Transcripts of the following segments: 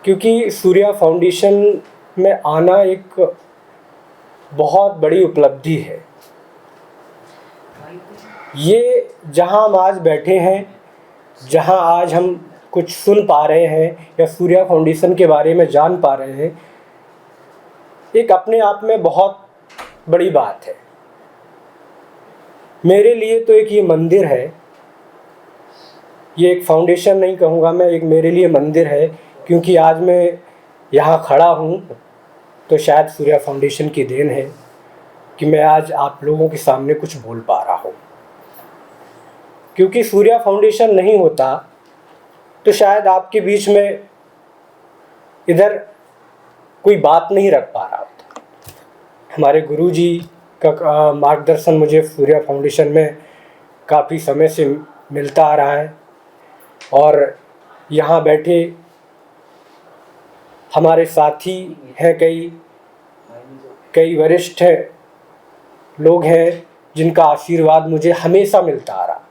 क्योंकि सूर्या फाउंडेशन में आना एक बहुत बड़ी उपलब्धि है। ये जहां हम आज बैठे हैं, जहां आज हम कुछ सुन पा रहे हैं या सूर्या फाउंडेशन के बारे में जान पा रहे हैं, एक अपने आप में बहुत बड़ी बात है। मेरे लिए तो एक ये मंदिर है, ये एक फाउंडेशन नहीं कहूँगा मैं, एक मेरे लिए मंदिर है। क्योंकि आज मैं यहाँ खड़ा हूँ तो शायद सूर्या फाउंडेशन की देन है कि मैं आज आप लोगों के सामने कुछ बोल पा रहा हूँ। क्योंकि सूर्या फाउंडेशन नहीं होता तो शायद आपके बीच में इधर कोई बात नहीं रख पा रहा होता। हमारे गुरुजी का मार्गदर्शन मुझे सूर्या फाउंडेशन में काफ़ी समय से मिलता आ रहा है, और यहाँ बैठे हमारे साथी हैं, कई वरिष्ठ लोग हैं जिनका आशीर्वाद मुझे हमेशा मिलता आ रहा।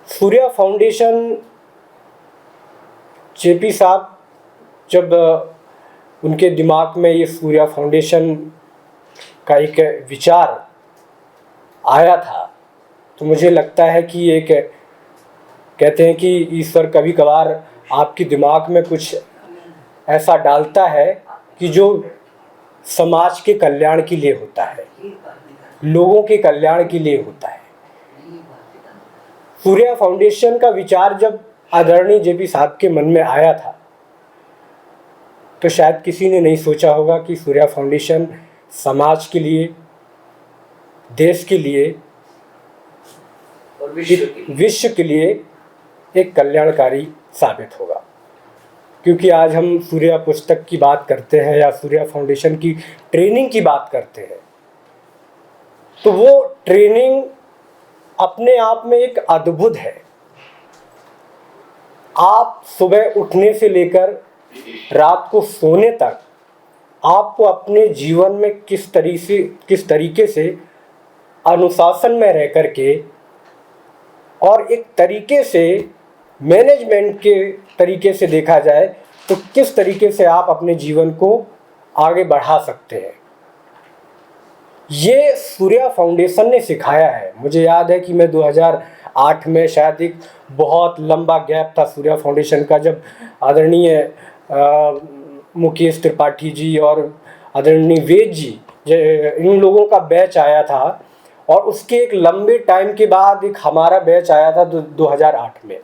सूर्या फाउंडेशन, जेपी साहब जब उनके दिमाग में ये सूर्या फाउंडेशन का एक विचार आया था तो मुझे लगता है कि एक कहते हैं कि ईश्वर कभी कभार आपके दिमाग में कुछ ऐसा डालता है कि जो समाज के कल्याण के लिए होता है, लोगों के कल्याण के लिए होता है। सूर्या फाउंडेशन का विचार जब आदरणीय जेपी साहब के मन में आया था तो शायद किसी ने नहीं सोचा होगा कि सूर्या फाउंडेशन समाज के लिए, देश के लिए और विश्व के लिए एक कल्याणकारी साबित होगा। क्योंकि आज हम सूर्या पुस्तक की बात करते हैं या सूर्या फाउंडेशन की ट्रेनिंग की बात करते हैं, तो वो ट्रेनिंग अपने आप में एक अद्भुत है। आप सुबह उठने से लेकर रात को सोने तक आपको अपने जीवन में किस तरीके से अनुशासन में रह कर के और एक तरीके से मैनेजमेंट के तरीके से देखा जाए तो किस तरीके से आप अपने जीवन को आगे बढ़ा सकते हैं, ये सूर्या फाउंडेशन ने सिखाया है। मुझे याद है कि मैं 2008 में, शायद एक बहुत लंबा गैप था सूर्या फाउंडेशन का, जब आदरणीय मुकेश त्रिपाठी जी और आदरणीय वेद जी, इन लोगों का बैच आया था, और उसके एक लंबे टाइम के बाद एक हमारा बैच आया था 2008 में।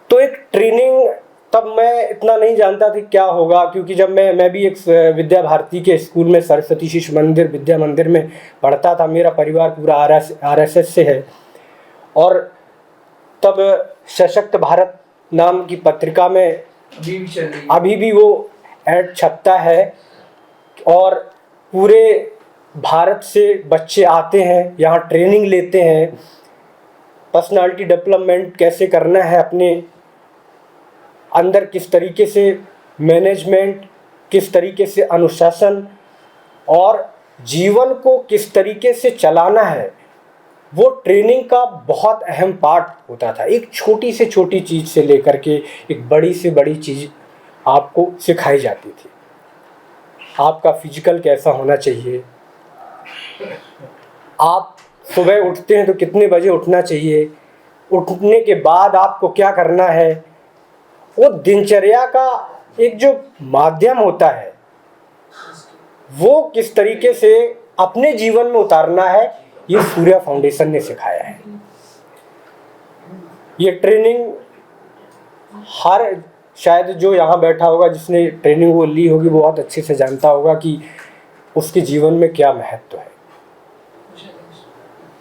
तो एक ट्रेनिंग, तब मैं इतना नहीं जानता था क्या होगा, क्योंकि जब मैं भी एक विद्या भारती के स्कूल में, सरस्वती शिशु मंदिर विद्या मंदिर में पढ़ता था। मेरा परिवार पूरा आरएसएस से है, और तब सशक्त भारत नाम की पत्रिका में अभी भी वो ऐड छपता है, और पूरे भारत से बच्चे आते हैं, यहाँ ट्रेनिंग लेते हैं, पर्सनालिटी डेवलपमेंट कैसे करना है, अपने अंदर किस तरीके से मैनेजमेंट, किस तरीके से अनुशासन और जीवन को किस तरीके से चलाना है, वो ट्रेनिंग का बहुत अहम पार्ट होता था। एक छोटी से छोटी चीज़ से लेकर के एक बड़ी से बड़ी चीज़ आपको सिखाई जाती थी। आपका फिजिकल कैसा होना चाहिए, आप सुबह उठते हैं तो कितने बजे उठना चाहिए, उठने के बाद आपको क्या करना है, वो दिनचर्या का एक जो माध्यम होता है वो किस तरीके से अपने जीवन में उतारना है, ये सूर्या फाउंडेशन ने सिखाया है। ये ट्रेनिंग हर, शायद जो यहाँ बैठा होगा जिसने ट्रेनिंग वो ली होगी, वो बहुत अच्छे से जानता होगा कि उसके जीवन में क्या महत्व है।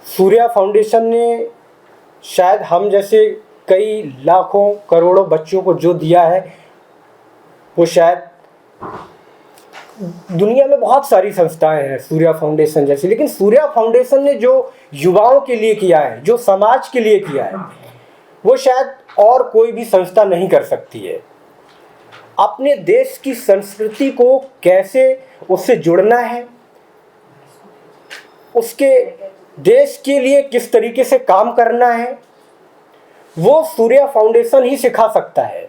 सूर्या फाउंडेशन ने शायद हम जैसे कई लाखों करोड़ों बच्चों को जो दिया है, वो शायद दुनिया में बहुत सारी संस्थाएं हैं सूर्या फाउंडेशन जैसी, लेकिन सूर्या फाउंडेशन ने जो युवाओं के लिए किया है, जो समाज के लिए किया है, वो शायद और कोई भी संस्था नहीं कर सकती है। अपने देश की संस्कृति को कैसे उससे जुड़ना है, उसके देश के लिए किस तरीके से काम करना है, वो सूर्या फाउंडेशन ही सिखा सकता है।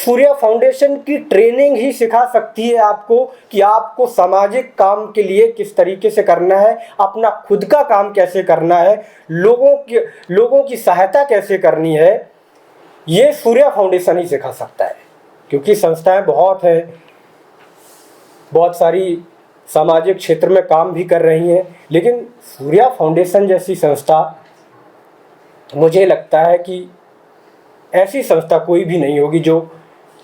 सूर्या फाउंडेशन की ट्रेनिंग ही सिखा सकती है आपको कि आपको सामाजिक काम के लिए किस तरीके से करना है, अपना खुद का काम कैसे करना है, लोगों की सहायता कैसे करनी है। ये सूर्या फाउंडेशन ही सिखा सकता है, क्योंकि संस्थाएं बहुत हैं, बहुत सारी सामाजिक क्षेत्र में काम भी कर रही हैं, लेकिन सूर्या फाउंडेशन जैसी संस्था, मुझे लगता है कि ऐसी संस्था कोई भी नहीं होगी जो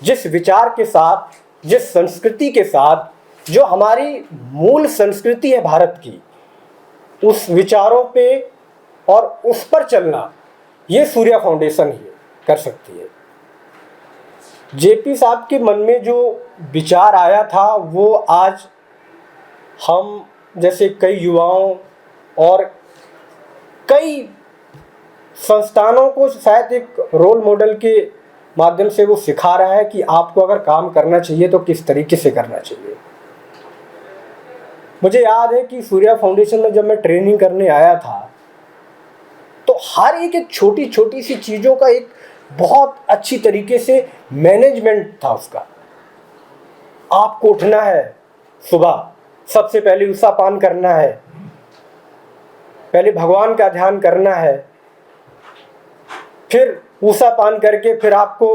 जिस विचार के साथ, जिस संस्कृति के साथ, जो हमारी मूल संस्कृति है भारत की, उस विचारों पे और उस पर चलना, ये सूर्या फाउंडेशन ही कर सकती है। जेपी साहब के मन में जो विचार आया था वो आज हम जैसे कई युवाओं और कई संस्थानों को शायद एक रोल मॉडल के माध्यम से वो सिखा रहा है कि आपको अगर काम करना चाहिए तो किस तरीके से करना चाहिए। मुझे याद है कि सूर्या फाउंडेशन में जब मैं ट्रेनिंग करने आया था तो हर एक छोटी छोटी सी चीज़ों का एक बहुत अच्छी तरीके से मैनेजमेंट था उसका। आपको उठना है सुबह, सबसे पहले उषा पान करना है, पहले भगवान का ध्यान करना है, फिर उषा पान करके फिर आपको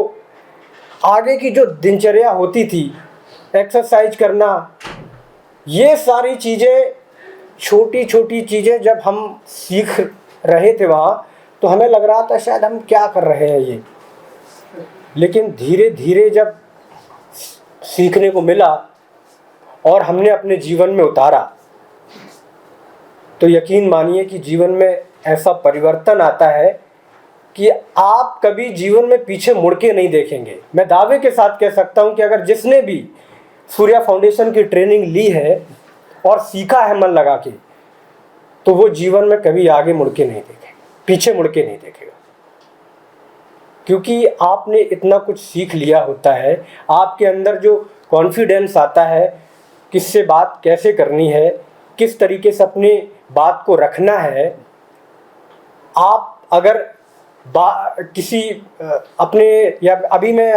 आगे की जो दिनचर्या होती थी, एक्सरसाइज करना, ये सारी चीज़ें, छोटी छोटी चीज़ें जब हम सीख रहे थे वहाँ, तो हमें लग रहा था शायद हम क्या कर रहे हैं ये। लेकिन धीरे धीरे जब सीखने को मिला और हमने अपने जीवन में उतारा, तो यकीन मानिए कि जीवन में ऐसा परिवर्तन आता है कि आप कभी जीवन में पीछे मुड़ के नहीं देखेंगे। मैं दावे के साथ कह सकता हूं कि अगर जिसने भी सूर्या फाउंडेशन की ट्रेनिंग ली है और सीखा है मन लगा के, तो वो जीवन में कभी आगे मुड़ के नहीं देखेगा, पीछे मुड़ के नहीं देखेगा, क्योंकि आपने इतना कुछ सीख लिया होता है। आपके अंदर जो कॉन्फिडेंस आता है, किससे बात कैसे करनी है, किस तरीके से अपनी बात को रखना है। आप अगर किसी अपने, या अभी मैं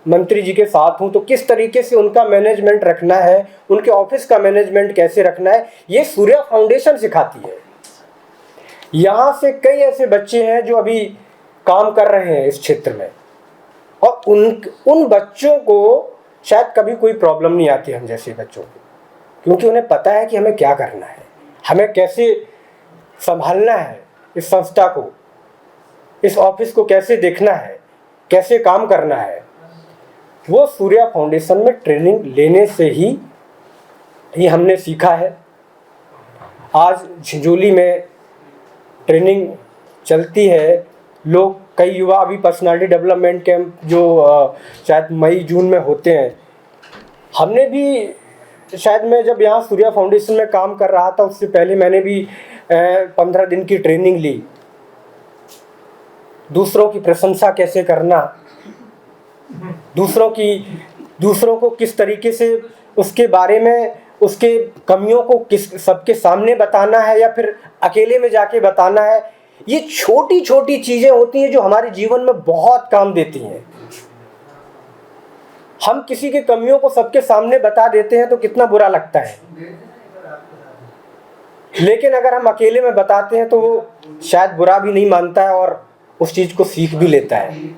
मंत्री जी के साथ हूँ, तो किस तरीके से उनका मैनेजमेंट रखना है, उनके ऑफिस का मैनेजमेंट कैसे रखना है, ये सूर्या फाउंडेशन सिखाती है। यहाँ से कई ऐसे बच्चे हैं जो अभी काम कर रहे हैं इस क्षेत्र में, और उन बच्चों को शायद कभी कोई प्रॉब्लम नहीं आती हम जैसे बच्चों को, क्योंकि उन्हें पता है कि हमें क्या करना है, हमें कैसे संभालना है इस संस्था को, इस ऑफिस को कैसे देखना है, कैसे काम करना है। वो सूर्या फाउंडेशन में ट्रेनिंग लेने से ही हमने सीखा है। आज झिंझोली में ट्रेनिंग चलती है, लोग, कई युवा अभी पर्सनालिटी डेवलपमेंट कैंप जो शायद मई जून में होते हैं, हमने भी शायद, मैं जब यहाँ सूर्या फाउंडेशन में काम कर रहा था उससे पहले मैंने भी 15 दिन की ट्रेनिंग ली। दूसरों की प्रशंसा कैसे करना, दूसरों को किस तरीके से उसके बारे में, उसके कमियों को सबके सामने बताना है या फिर अकेले में जाके बताना है। ये छोटी छोटी चीज़ें होती हैं जो हमारे जीवन में बहुत काम देती हैं। हम किसी की कमियों को सबके सामने बता देते हैं तो कितना बुरा लगता है, लेकिन अगर हम अकेले में बताते हैं तो वो शायद बुरा भी नहीं मानता है और उस चीज़ को सीख भी लेता है।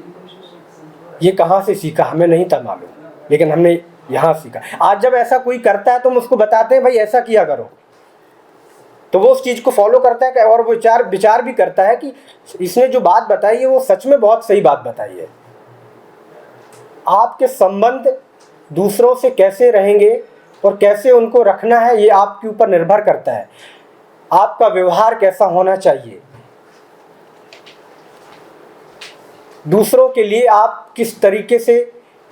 ये कहाँ से सीखा हमें नहीं था मालूम, लेकिन हमने यहाँ सीखा। आज जब ऐसा कोई करता है तो हम उसको बताते हैं भाई ऐसा किया करो, तो वो उस चीज़ को फॉलो करता है और वो विचार भी करता है कि इसने जो बात बताई है वो सच में बहुत सही बात बताई है। आपके संबंध दूसरों से कैसे रहेंगे और कैसे उनको रखना है, ये आपके ऊपर निर्भर करता है। आपका व्यवहार कैसा होना चाहिए, दूसरों के लिए आप किस तरीके से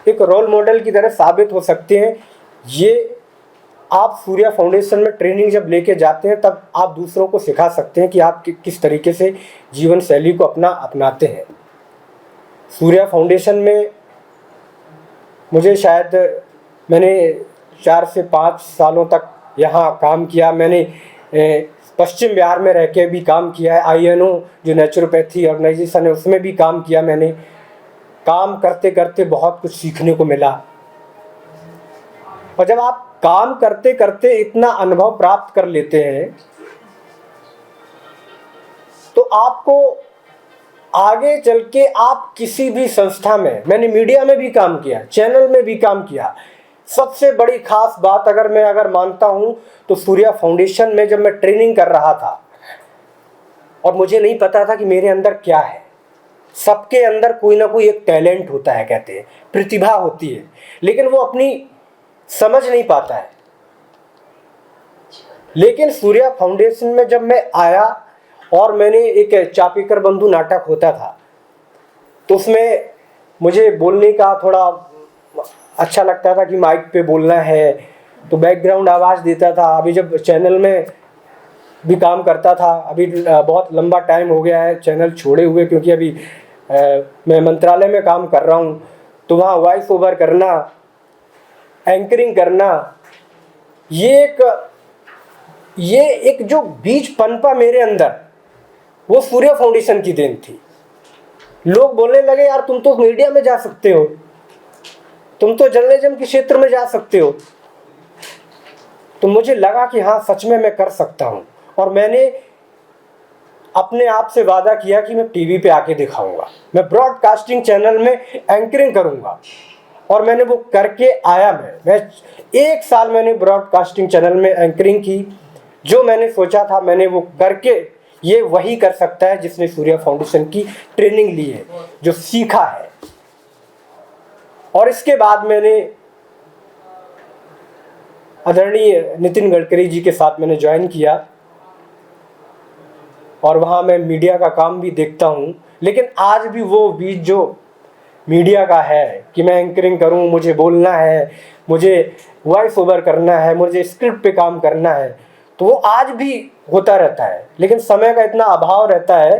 एक रोल मॉडल की तरह साबित हो सकते हैं, ये आप सूर्या फाउंडेशन में ट्रेनिंग जब लेके जाते हैं तब आप दूसरों को सिखा सकते हैं कि आप किस तरीके से जीवन शैली को अपनाते हैं। सूर्या फाउंडेशन में मुझे शायद, मैंने 4 से 5 सालों तक यहाँ काम किया। मैंने पश्चिम बिहार में रह के भी काम किया है। INO जो नेचुरोपैथी ऑर्गेनाइजेशन है उसमें भी काम किया मैंने। काम करते करते बहुत कुछ सीखने को मिला। और जब आप काम करते करते इतना अनुभव प्राप्त कर लेते हैं तो आपको आगे चल के आप किसी भी संस्था में, मैंने मीडिया में भी काम किया, चैनल में भी काम किया, सबसे बड़ी खास बात अगर मानता हूं तो सूर्या फाउंडेशन में जब मैं ट्रेनिंग कर रहा था और मुझे नहीं पता था कि मेरे अंदर क्या है। सबके अंदर कोई ना कोई एक टैलेंट होता है, कहते हैं प्रतिभा होती है, लेकिन वो अपनी समझ नहीं पाता है। लेकिन सूर्या फाउंडेशन में जब मैं आया और मैंने एक चापीकर बंधु नाटक होता था तो उसमें मुझे बोलने का थोड़ा अच्छा लगता था कि माइक पे बोलना है, तो बैकग्राउंड आवाज़ देता था। अभी जब चैनल में भी काम करता था, अभी बहुत लंबा टाइम हो गया है चैनल छोड़े हुए, क्योंकि अभी मैं मंत्रालय में काम कर रहा हूँ, तो वहाँ वॉइस ओवर करना, एंकरिंग करना, ये एक जो बीज पनपा मेरे अंदर, वो सूर्या फाउंडेशन की देन थी। लोग बोलने लगे यार तुम तो मीडिया में जा सकते हो, तुम तो जर्नलिज्म के क्षेत्र में जा सकते हो। तो मुझे लगा कि हाँ सच में मैं कर सकता हूँ, और मैंने अपने आप से वादा किया कि मैं टीवी पे आके दिखाऊंगा, मैं ब्रॉडकास्टिंग चैनल में एंकरिंग करूंगा। और मैंने वो करके आया। मैं 1 साल मैंने ब्रॉडकास्टिंग चैनल में एंकरिंग की। जो मैंने सोचा था मैंने वो करके, ये वही कर सकता है जिसने सूर्या फाउंडेशन की ट्रेनिंग ली है, जो सीखा है। और इसके बाद मैंने आदरणीय नितिन गडकरी जी के साथ मैंने ज्वाइन किया, और वहाँ मैं मीडिया का काम भी देखता हूँ। लेकिन आज भी वो बीज जो मीडिया का है कि मैं एंकरिंग करूँ, मुझे बोलना है, मुझे वॉइस ओवर करना है, मुझे स्क्रिप्ट पे काम करना है, तो वो आज भी होता रहता है। लेकिन समय का इतना अभाव रहता है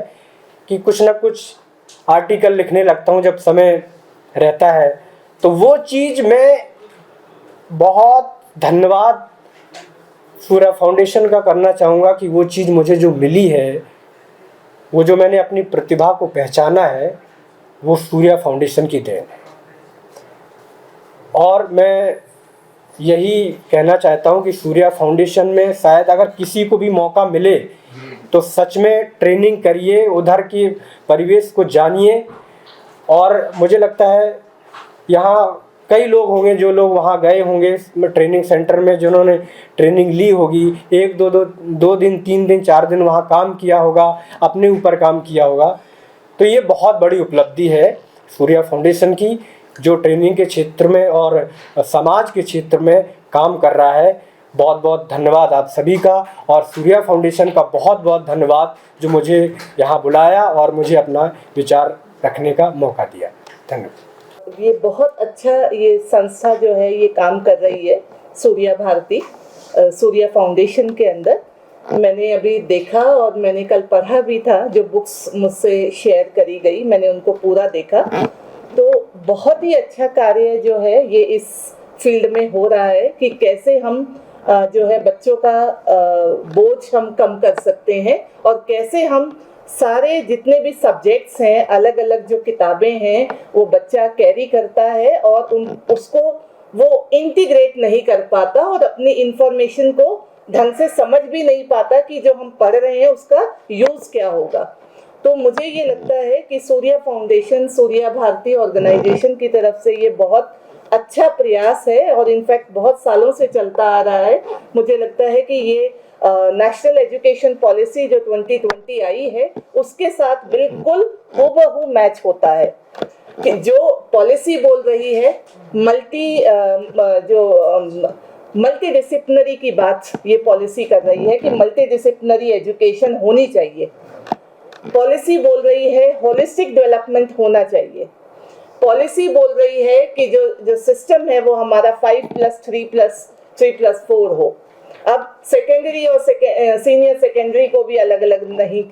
कि कुछ ना कुछ आर्टिकल लिखने लगता हूँ जब समय रहता है। तो वो चीज़ मैं बहुत धन्यवाद सूर्या फाउंडेशन का करना चाहूँगा कि वो चीज़ मुझे जो मिली है, वो जो मैंने अपनी प्रतिभा को पहचाना है, वो सूर्या फाउंडेशन की देन है। और मैं यही कहना चाहता हूँ कि सूर्या फाउंडेशन में शायद अगर किसी को भी मौका मिले तो सच में ट्रेनिंग करिए, उधर की परिवेश को जानिए। और मुझे लगता है यहाँ कई लोग होंगे जो लोग वहाँ गए होंगे ट्रेनिंग सेंटर में, जिन्होंने ट्रेनिंग ली होगी, 2 दिन 3 दिन 4 दिन वहाँ काम किया होगा, अपने ऊपर काम किया होगा। तो ये बहुत बड़ी उपलब्धि है सूर्या फाउंडेशन की, जो ट्रेनिंग के क्षेत्र में और समाज के क्षेत्र में काम कर रहा है। बहुत बहुत धन्यवाद आप सभी का, और सूर्या फाउंडेशन का बहुत बहुत धन्यवाद जो मुझे यहाँ बुलाया और मुझे अपना विचार रखने का मौका दिया। धन्यवाद। ये बहुत अच्छा ये संस्था जो है ये काम कर रही है, सूर्या भारती सूर्या फाउंडेशन के अंदर। मैंने अभी देखा और मैंने कल पढ़ा भी था, जो बुक्स मुझसे शेयर करी गई मैंने उनको पूरा देखा। तो बहुत ही अच्छा कार्य जो है ये इस फील्ड में हो रहा है कि कैसे हम जो है बच्चों का बोझ हम कम कर सकते हैं, और कैसे हम सारे जितने भी सब्जेक्ट्स हैं, अलग अलग जो किताबें हैं, वो बच्चा कैरी करता है और उसको वो इंटीग्रेट नहीं कर पाता और अपनी इंफॉर्मेशन को ढंग से समझ भी नहीं पाता कि जो हम पढ़ रहे हैं उसका यूज़ क्या होगा। तो मुझे ये लगता है कि सूर्या फाउंडेशन, सूर्या भारती ऑर्गेनाइजेशन की तरफ से ये बहुत अच्छा प्रयास है, और इनफैक्ट बहुत सालों से चलता आ रहा है। मुझे लगता है कि ये नेशनल एजुकेशन पॉलिसी जो 2020 आई है उसके साथ बिल्कुल हूबहू मैच होता है, कि जो पॉलिसी बोल रही है मल्टी डिसिप्लिनरी की बात ये पॉलिसी कर रही है कि मल्टी डिसिप्लिनरी एजुकेशन होनी चाहिए। पॉलिसी बोल रही है होलिस्टिक डेवलपमेंट होना चाहिए। पॉलिसी बोल रही है कि जो सिस्टम है वो हमारा 5+3+3+4 हो। अब सेकेंडरी और सीनियर सेकेंडरी को भी अलग अलग नहीं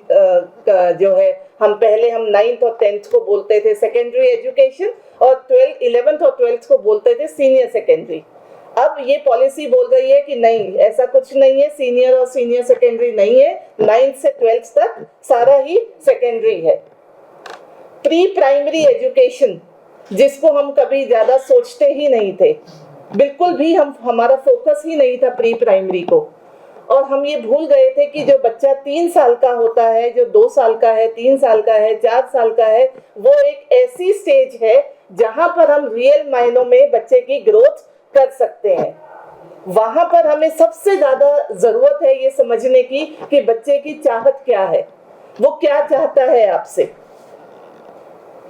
जो है, हम 9th और 10th को बोलते थे सेकेंडरी एजुकेशन, और 11th और 12th को बोलते थे सीनियर सेकेंडरी। अब ये पॉलिसी बोल रही है कि नहीं, ऐसा कुछ नहीं है, सीनियर और सीनियर सेकेंडरी नहीं है, 9th से 12th तक सारा ही सेकेंडरी है। प्री प्राइमरी एजुकेशन जिसको हम कभी ज़्यादा सोचते ही नहीं थे, बिल्कुल भी हमारा फोकस ही नहीं था प्री प्राइमरी को। और हम ये भूल गए थे कि जो बच्चा 3 साल का होता है, जो 2 साल का है, 3 साल का है, 4 साल का है, वो एक ऐसी स्टेज है जहां पर हम रियल मायनों में बच्चे की ग्रोथ कर सकते हैं। वहां पर हमें सबसे ज्यादा जरूरत है ये समझने की कि बच्चे की चाहत क्या है, वो क्या चाहता है आपसे।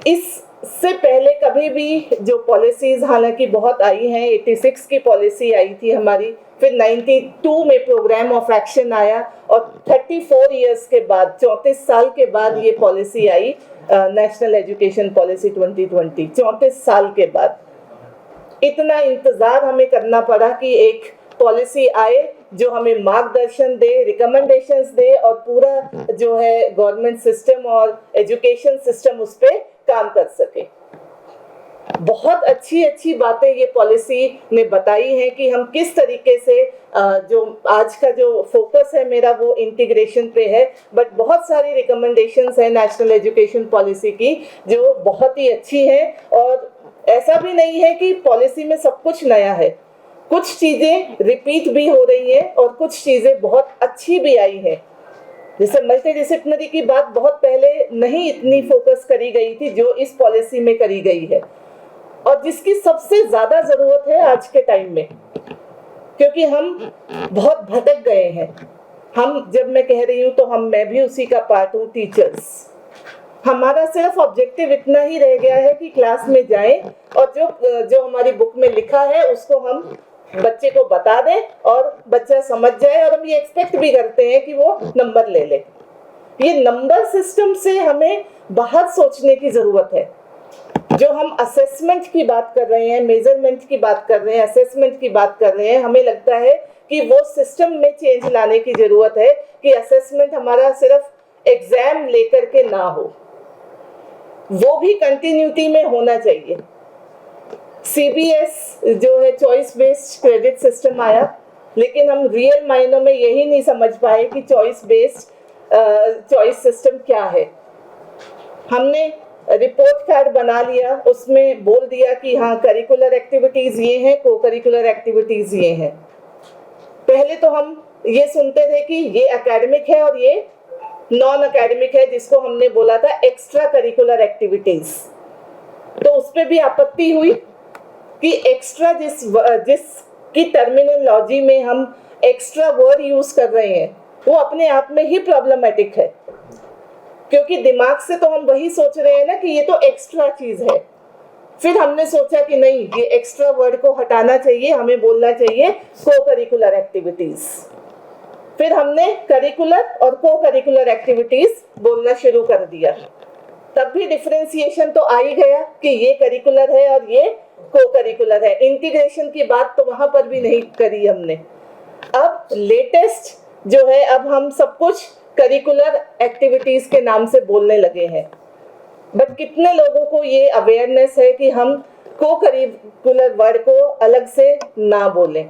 इससे पहले कभी भी जो पॉलिसीज हालांकि बहुत आई हैं, 86 की पॉलिसी आई थी हमारी, फिर 92 में प्रोग्राम ऑफ एक्शन आया, और 34 इयर्स के बाद, 34 साल के बाद ये पॉलिसी आई, नेशनल एजुकेशन पॉलिसी 2020। 34 साल के बाद इतना इंतजार हमें करना पड़ा कि एक पॉलिसी आए जो हमें मार्गदर्शन दे, रिकमेंडेशंस दे, और पूरा जो है गवर्नमेंट सिस्टम और एजुकेशन सिस्टम उस पर काम कर सके। बहुत अच्छी अच्छी बातें ये पॉलिसी ने बताई हैं कि हम किस तरीके से, जो आज का जो फोकस है मेरा वो इंटीग्रेशन पे है, बट बहुत सारी रिकमेंडेशंस हैं नेशनल एजुकेशन पॉलिसी की जो बहुत ही अच्छी हैं। और ऐसा भी नहीं है कि पॉलिसी में सब कुछ नया है, कुछ चीजें रिपीट भी हो रही हैं और कुछ चीजें बहुत अच्छी भी आई हैं। जैसे मल्टीडिसिप्लिनरी की बात बहुत पहले नहीं इतनी फोकस करी गई थी जो इस पॉलिसी में करी गई है, और जिसकी सबसे ज्यादा जरूरत है आज के टाइम में, क्योंकि हम बहुत भटक गए हैं। हम, जब मैं कह रही हूँ तो मैं भी उसी का पार्ट हूँ, टीचर्स। हमारा सिर्फ ऑब्जेक्टिव इतना ही रह गया है कि क्लास में जाएं और जो हमारी बुक में लिखा है उसको हम बच्चे को बता दें और बच्चा समझ जाए, और हम ये एक्सपेक्ट भी करते हैं कि वो नंबर ले ले। ये नंबर सिस्टम से हमें बाहर सोचने की जरूरत है। जो हम असेसमेंट की बात कर रहे हैं, मेजरमेंट की बात कर रहे हैं, असेसमेंट की बात कर रहे हैं, हमें लगता है कि वो सिस्टम में चेंज लाने की जरूरत है कि असेसमेंट हमारा सिर्फ एग्जाम लेकर के ना हो, वो भी कंटिन्यूटी में होना चाहिए। सीबीएस जो है चॉइस बेस्ड क्रेडिट सिस्टम आया, लेकिन हम रियल मायनों में यही नहीं समझ पाए कि चॉइस बेस्ड चॉइस सिस्टम क्या है। हमने रिपोर्ट कार्ड बना लिया, उसमें बोल दिया कि हाँ करिकुलर एक्टिविटीज ये हैं, को करिकुलर एक्टिविटीज ये हैं। पहले तो हम ये सुनते थे कि ये एकेडमिक है और ये नॉन एकेडमिक है, जिसको हमने बोला था एक्स्ट्रा करिकुलर एक्टिविटीज। तो उस पर भी आपत्ति हुई कि एक्स्ट्रा जिसकी टर्मिनोलॉजी में हम एक्स्ट्रा वर्ड यूज कर रहे हैं वो अपने आप में ही प्रॉब्लमेटिक है, क्योंकि दिमाग से तो हम वही सोच रहे हैं ना कि ये तो एक्स्ट्रा चीज है। फिर हमने सोचा कि नहीं, ये एक्स्ट्रा वर्ड को हटाना चाहिए, हमें बोलना चाहिए को करिकुलर एक्टिविटीज। फिर हमने करिकुलर और को करिकुलर एक्टिविटीज बोलना शुरू कर दिया। तब भी डिफरेंशिएशन तो आ ही गया कि ये करिकुलर है और ये को करिकुलर है। इंटीग्रेशन की बात तो वहां पर भी नहीं करी हमने। अब लेटेस्ट जो है, अब हम सब कुछ करिकुलर एक्टिविटीज के नाम से बोलने लगे हैं, बट कितने लोगों को ये अवेयरनेस है कि हम को करिकुलर वर्ड को अलग से ना बोलें।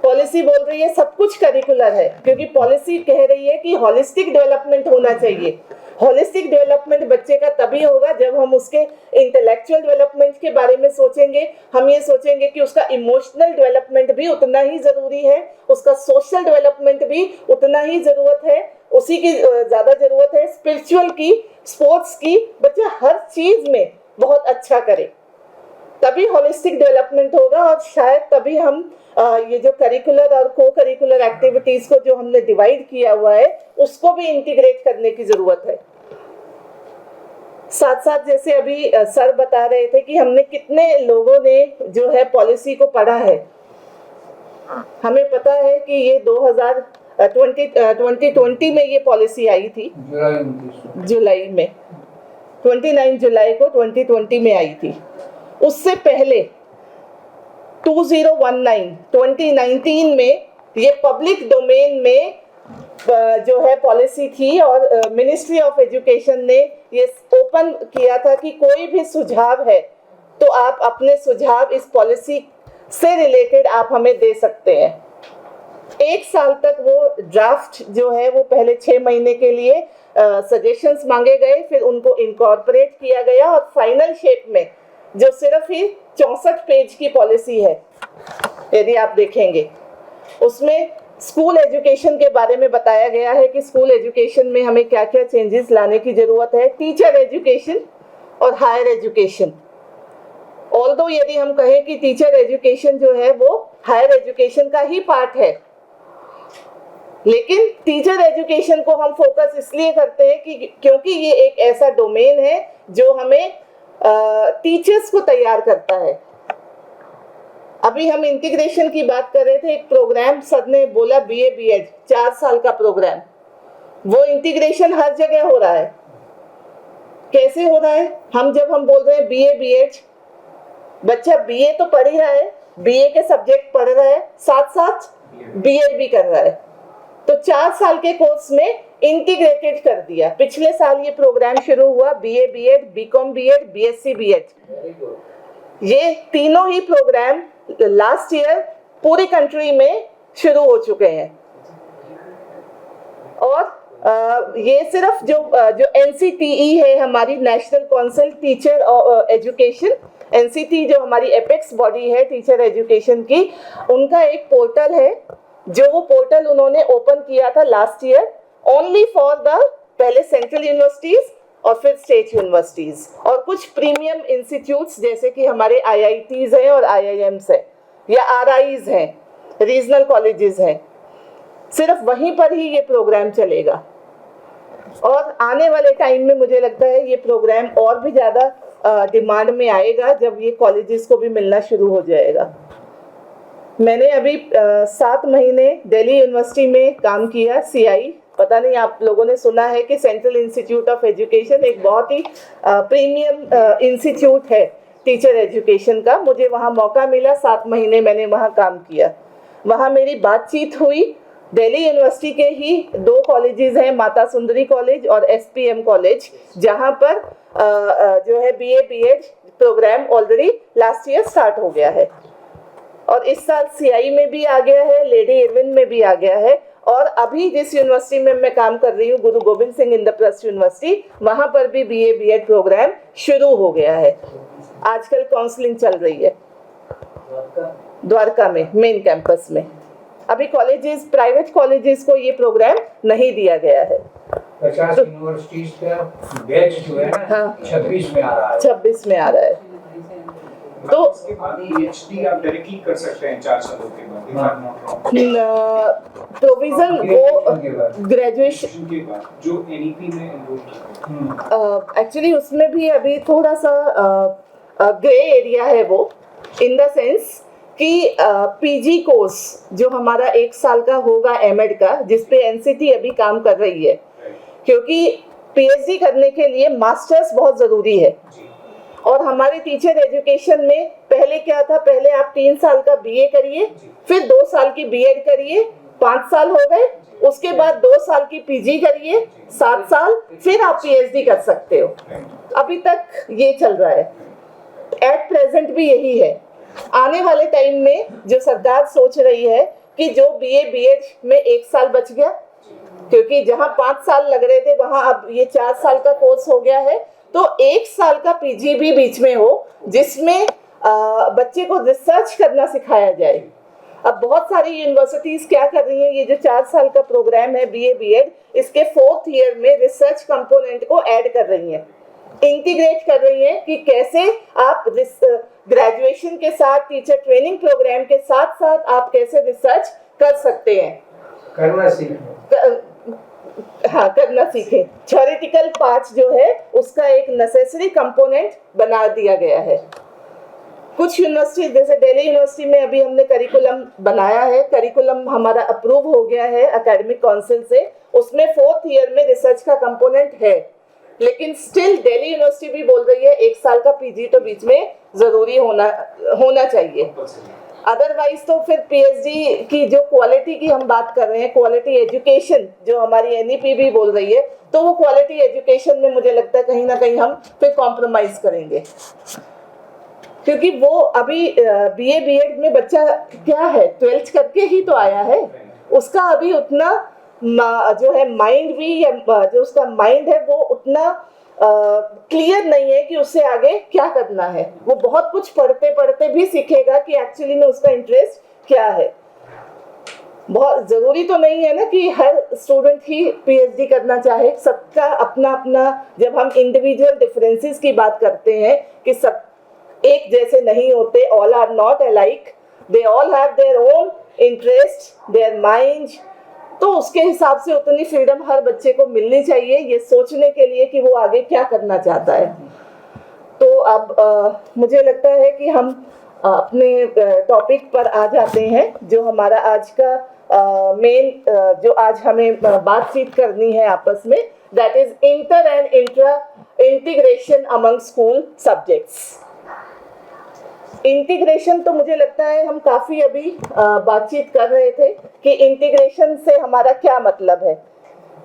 पॉलिसी बोल रही है सब कुछ करिकुलर है, क्योंकि पॉलिसी कह रही है कि होलिस्टिक डेवलपमेंट होना चाहिए। होलिस्टिक डेवलपमेंट बच्चे का तभी होगा जब हम उसके इंटेलेक्चुअल डेवलपमेंट के बारे में सोचेंगे। हम ये सोचेंगे कि उसका इमोशनल डेवलपमेंट भी उतना ही जरूरी है, उसका सोशल डेवलपमेंट भी उतना ही जरूरत है, उसी की ज्यादा जरूरत है स्पिरिचुअल की, स्पोर्ट्स की। बच्चा हर चीज में बहुत अच्छा करे, तभी होलिस्टिक डेवलपमेंट होगा। और शायद तभी हम ये जो करिकुलर और को करिकुलर एक्टिविटीज को जो हमने डिवाइड किया हुआ है उसको भी इंटीग्रेट करने की जरूरत है। साथ साथ जैसे अभी सर बता रहे थे कि हमने कितने लोगों ने जो है पॉलिसी को पढ़ा है। हमें पता है कि ये 2020 में ये पॉलिसी आई थी, जुलाई में, 29 जुलाई को 2020 में आई थी। उससे पहले 2019 में ये पब्लिक डोमेन में जो है पॉलिसी थी, और मिनिस्ट्री ऑफ एजुकेशन ने ये ओपन किया था कि कोई भी सुझाव है तो आप अपने सुझाव इस पॉलिसी से रिलेटेड आप हमें दे सकते हैं। 1 साल तक वो ड्राफ्ट जो है वो पहले 6 महीने के लिए सजेशंस मांगे गए, फिर उनको इनकॉर्पोरेट किया गया और फाइनल शेप में जो सिर्फ ही 64 पेज की पॉलिसी है, यदि आप देखेंगे उसमें स्कूल एजुकेशन के बारे में बताया गया है कि स्कूल एजुकेशन में हमें क्या क्या चेंजेस लाने की ज़रूरत है, टीचर एजुकेशन और हायर एजुकेशन। ऑल्दो यदि हम कहें कि टीचर एजुकेशन जो है वो हायर एजुकेशन का ही पार्ट है, लेकिन टीचर एजुकेशन को हम फोकस इसलिए करते हैं कि क्योंकि ये एक ऐसा डोमेन है जो हमें टीचर्स को तैयार करता है। अभी हम इंटीग्रेशन की बात कर रहे थे, एक प्रोग्राम सर ने बोला बीए बीएड 4 साल का प्रोग्राम, वो इंटीग्रेशन हर जगह हो रहा है। कैसे हो रहा है? जब हम बोल रहे हैं बीए बीएड, बच्चा बीए तो पढ़ ही रहा है, बीए के सब्जेक्ट पढ़ रहा है, साथ साथ बीएड भी कर रहा है, तो 4 साल के कोर्स में इंटीग्रेटेड कर दिया। पिछले साल ये प्रोग्राम शुरू हुआ, BA BEd, BCom BEd, BSc BEd. ये तीनों ही प्रोग्राम लास्ट ईयर पूरी कंट्री में शुरू हो चुके हैं। और ये सिर्फ जो एनसीटीई है, हमारी national council teacher education, NCT जो हमारी एपेक्स बॉडी है टीचर एजुकेशन की, उनका एक पोर्टल है, जो वो पोर्टल उन्होंने ओपन किया था last year only for the पहले सेंट्रल यूनिवर्सिटीज और फिर स्टेट यूनिवर्सिटीज और कुछ प्रीमियम इंस्टीट्यूट्स जैसे कि हमारे आईआईटीज हैं और आईआईएम्स हैं या आरआईज हैं, रीजनल कॉलेजेस हैं। सिर्फ वहीं पर ही ये प्रोग्राम चलेगा और आने वाले टाइम में मुझे लगता है ये प्रोग्राम और भी ज़्यादा डिमांड में आएगा जब ये कॉलेजेस को भी मिलना शुरू हो जाएगा। मैंने अभी 7 महीने दिल्ली यूनिवर्सिटी में काम किया, सीआई, पता नहीं आप लोगों ने सुना है कि सेंट्रल इंस्टीट्यूट ऑफ एजुकेशन एक बहुत ही प्रीमियम इंस्टीट्यूट है टीचर एजुकेशन का। मुझे वहाँ मौका मिला, 7 महीने मैंने वहाँ काम किया। वहाँ मेरी बातचीत हुई दिल्ली यूनिवर्सिटी के ही 2 कॉलेजेस हैं, माता सुंदरी कॉलेज और एसपीएम कॉलेज, जहाँ पर जो है BA BEd program already last year start हो गया है और इस साल सीआई में भी आ गया है, लेडी इरविन में भी आ गया है और अभी जिस यूनिवर्सिटी में मैं काम कर रही हूँ, गुरु गोविंद सिंह इंद्रप्रस्थ यूनिवर्सिटी, वहाँ पर भी बीए बीएड प्रोग्राम शुरू हो गया है। आजकल काउंसलिंग चल रही है द्वारका में, मेन कैंपस में। अभी कॉलेजेस, प्राइवेट कॉलेजेस को ये प्रोग्राम नहीं दिया गया है। 50 यूनिवर्सिटीज का बैच जो है ना, हाँ, 26 में आ रहा है। 26 में आ रहा है। तो उसके बाद पीएचडी आप डायरेक्टली कर सकते हैं 4 सालों के बाद, प्रोविजन वो ग्रेजुएशन के बाद जो एनईपी में एनरोल किया। एक्चुअली उसमें भी अभी थोड़ा सा ग्रे एरिया है वो, इन द सेंस कि पीजी कोर्स जो हमारा 1 साल का होगा एमएड का, जिसपे एनसीटी अभी काम कर रही है, क्योंकि पीएचडी करने के लिए मास्टर्स बहुत ज़रूरी है। और हमारे टीचर एजुकेशन में पहले क्या था, पहले आप 3 साल का बीए करिए, फिर 2 साल की बीएड करिए, 5 साल हो गए, उसके बाद 2 साल की पीजी करिए, 7 साल, फिर आप पीएचडी कर सकते हो। अभी तक ये चल रहा है, एट प्रेजेंट भी यही है। आने वाले टाइम में जो सरकार सोच रही है कि जो बीए बीएड में 1 साल बच गया, क्योंकि जहाँ 5 साल लग रहे थे वहाँ अब ये 4 साल का कोर्स हो गया है, तो 1 साल का पीजी भी बीच में हो, जिसमें बच्चे को रिसर्च करना सिखाया जाए। अब बहुत सारी यूनिवर्सिटीज क्या कर रही हैं, ये जो 4 साल का प्रोग्राम है बीए बीएड, इसके 4th ईयर में रिसर्च कंपोनेंट को ऐड कर रही हैं, इंटीग्रेट कर रही हैं कि कैसे आप ग्रेजुएशन के साथ, टीचर ट्रेनिंग प्रोग्राम के साथ साथ आप कैसे रिसर्च कर सकते हैं, करना सीखें। हाँ, करना सीखें। थ्योरेटिकल पार्ट जो है उसका एक नेसेसरी कंपोनेंट बना दिया गया है। कुछ यूनिवर्सिटी जैसे दिल्ली यूनिवर्सिटी में अभी हमने करिकुलम बनाया है, करिकुलम हमारा अप्रूव हो गया है एकेडमिक काउंसिल से, उसमें 4th ईयर में रिसर्च का कंपोनेंट है, लेकिन स्टिल दिल्ली यूनिवर्सिटी भी बोल रही है 1 साल का पीजी तो बीच में जरूरी होना चाहिए। अदरवाइज तो फिर पीएचडी की जो क्वालिटी की हम बात कर रहे हैं, क्वालिटी एजुकेशन जो हमारी एनईपी भी बोल रही है, तो वो क्वालिटी एजुकेशन में मुझे लगता है कहीं ना कहीं हम फिर कॉम्प्रोमाइज करेंगे, क्योंकि वो अभी बीए बीएड में बच्चा क्या है, 12th करके ही तो आया है, उसका अभी उतना जो है माइंड भी, या जो उसका माइंड है वो उतना क्लियर नहीं है कि उससे आगे क्या करना है। वो बहुत कुछ पढ़ते पढ़ते भी सीखेगा कि एक्चुअली में उसका इंटरेस्ट क्या है। बहुत ज़रूरी तो नहीं है ना कि हर स्टूडेंट ही पीएचडी करना चाहे, सबका अपना अपना, जब हम इंडिविजुअल डिफरेंसेस की बात करते हैं कि सब एक जैसे नहीं होते, all are not alike, they all have their own interest, their mind, तो उसके हिसाब से उतनी फ्रीडम हर बच्चे को मिलनी चाहिए ये सोचने के लिए कि वो आगे क्या करना चाहता है। तो अब मुझे लगता है कि हम अपने टॉपिक पर आ जाते हैं, जो हमारा आज का मेन जो आज हमें बातचीत करनी है आपस में, that is inter and intra integration among school subjects. Integration तो मुझे लगता है हम काफ़ी अभी बातचीत कर रहे थे कि इंटीग्रेशन से हमारा क्या मतलब है,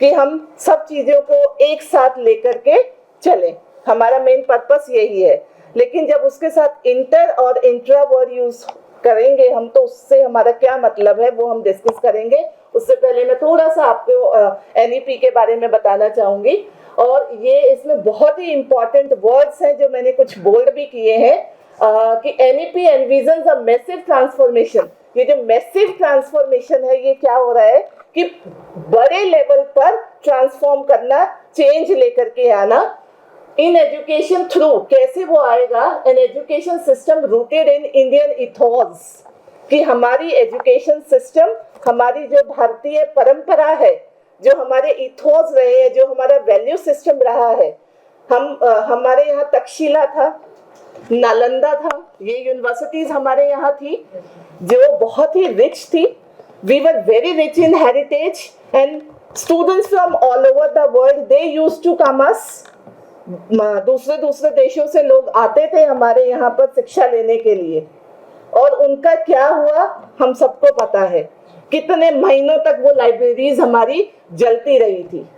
कि हम सब चीज़ों को एक साथ लेकर के चलें, हमारा मेन पर्पस यही है। लेकिन जब उसके साथ इंटर और इंट्रा वर्ड यूज करेंगे हम, तो उससे हमारा क्या मतलब है वो हम डिस्कस करेंगे। उससे पहले मैं थोड़ा सा आपको एनईपी के बारे में बताना चाहूँगी, और ये इसमें बहुत ही इम्पॉर्टेंट वर्ड्स हैं जो मैंने कुछ बोल्ड भी किए हैं कि एनईपी एनविजन्स अ मैसिव ट्रांसफॉर्मेशन। ये जो मैसिव ट्रांसफॉर्मेशन है ये क्या हो रहा है कि बड़े लेवल पर ट्रांसफॉर्म करना, चेंज लेकर के आना इन एजुकेशन थ्रू। कैसे वो आएगा? An education system rooted in Indian ethos, कि हमारी एजुकेशन सिस्टम, हमारी जो भारतीय परंपरा है, जो हमारे इथोस रहे हैं, जो हमारा वैल्यू सिस्टम रहा है। हमारे यहाँ तक्षशिला था, नालंदा था, ये यूनिवर्सिटीज हमारे यहाँ थी जो बहुत ही रिच थी। We were very rich in heritage and students from all over the world they used to come us. दूसरे देशों से लोग आते थे हमारे यहाँ पर शिक्षा लेने के लिए, और उनका क्या हुआ हम सबको पता है। कितने महीनों तक वो लाइब्रेरीज हमारी जलती रही थी।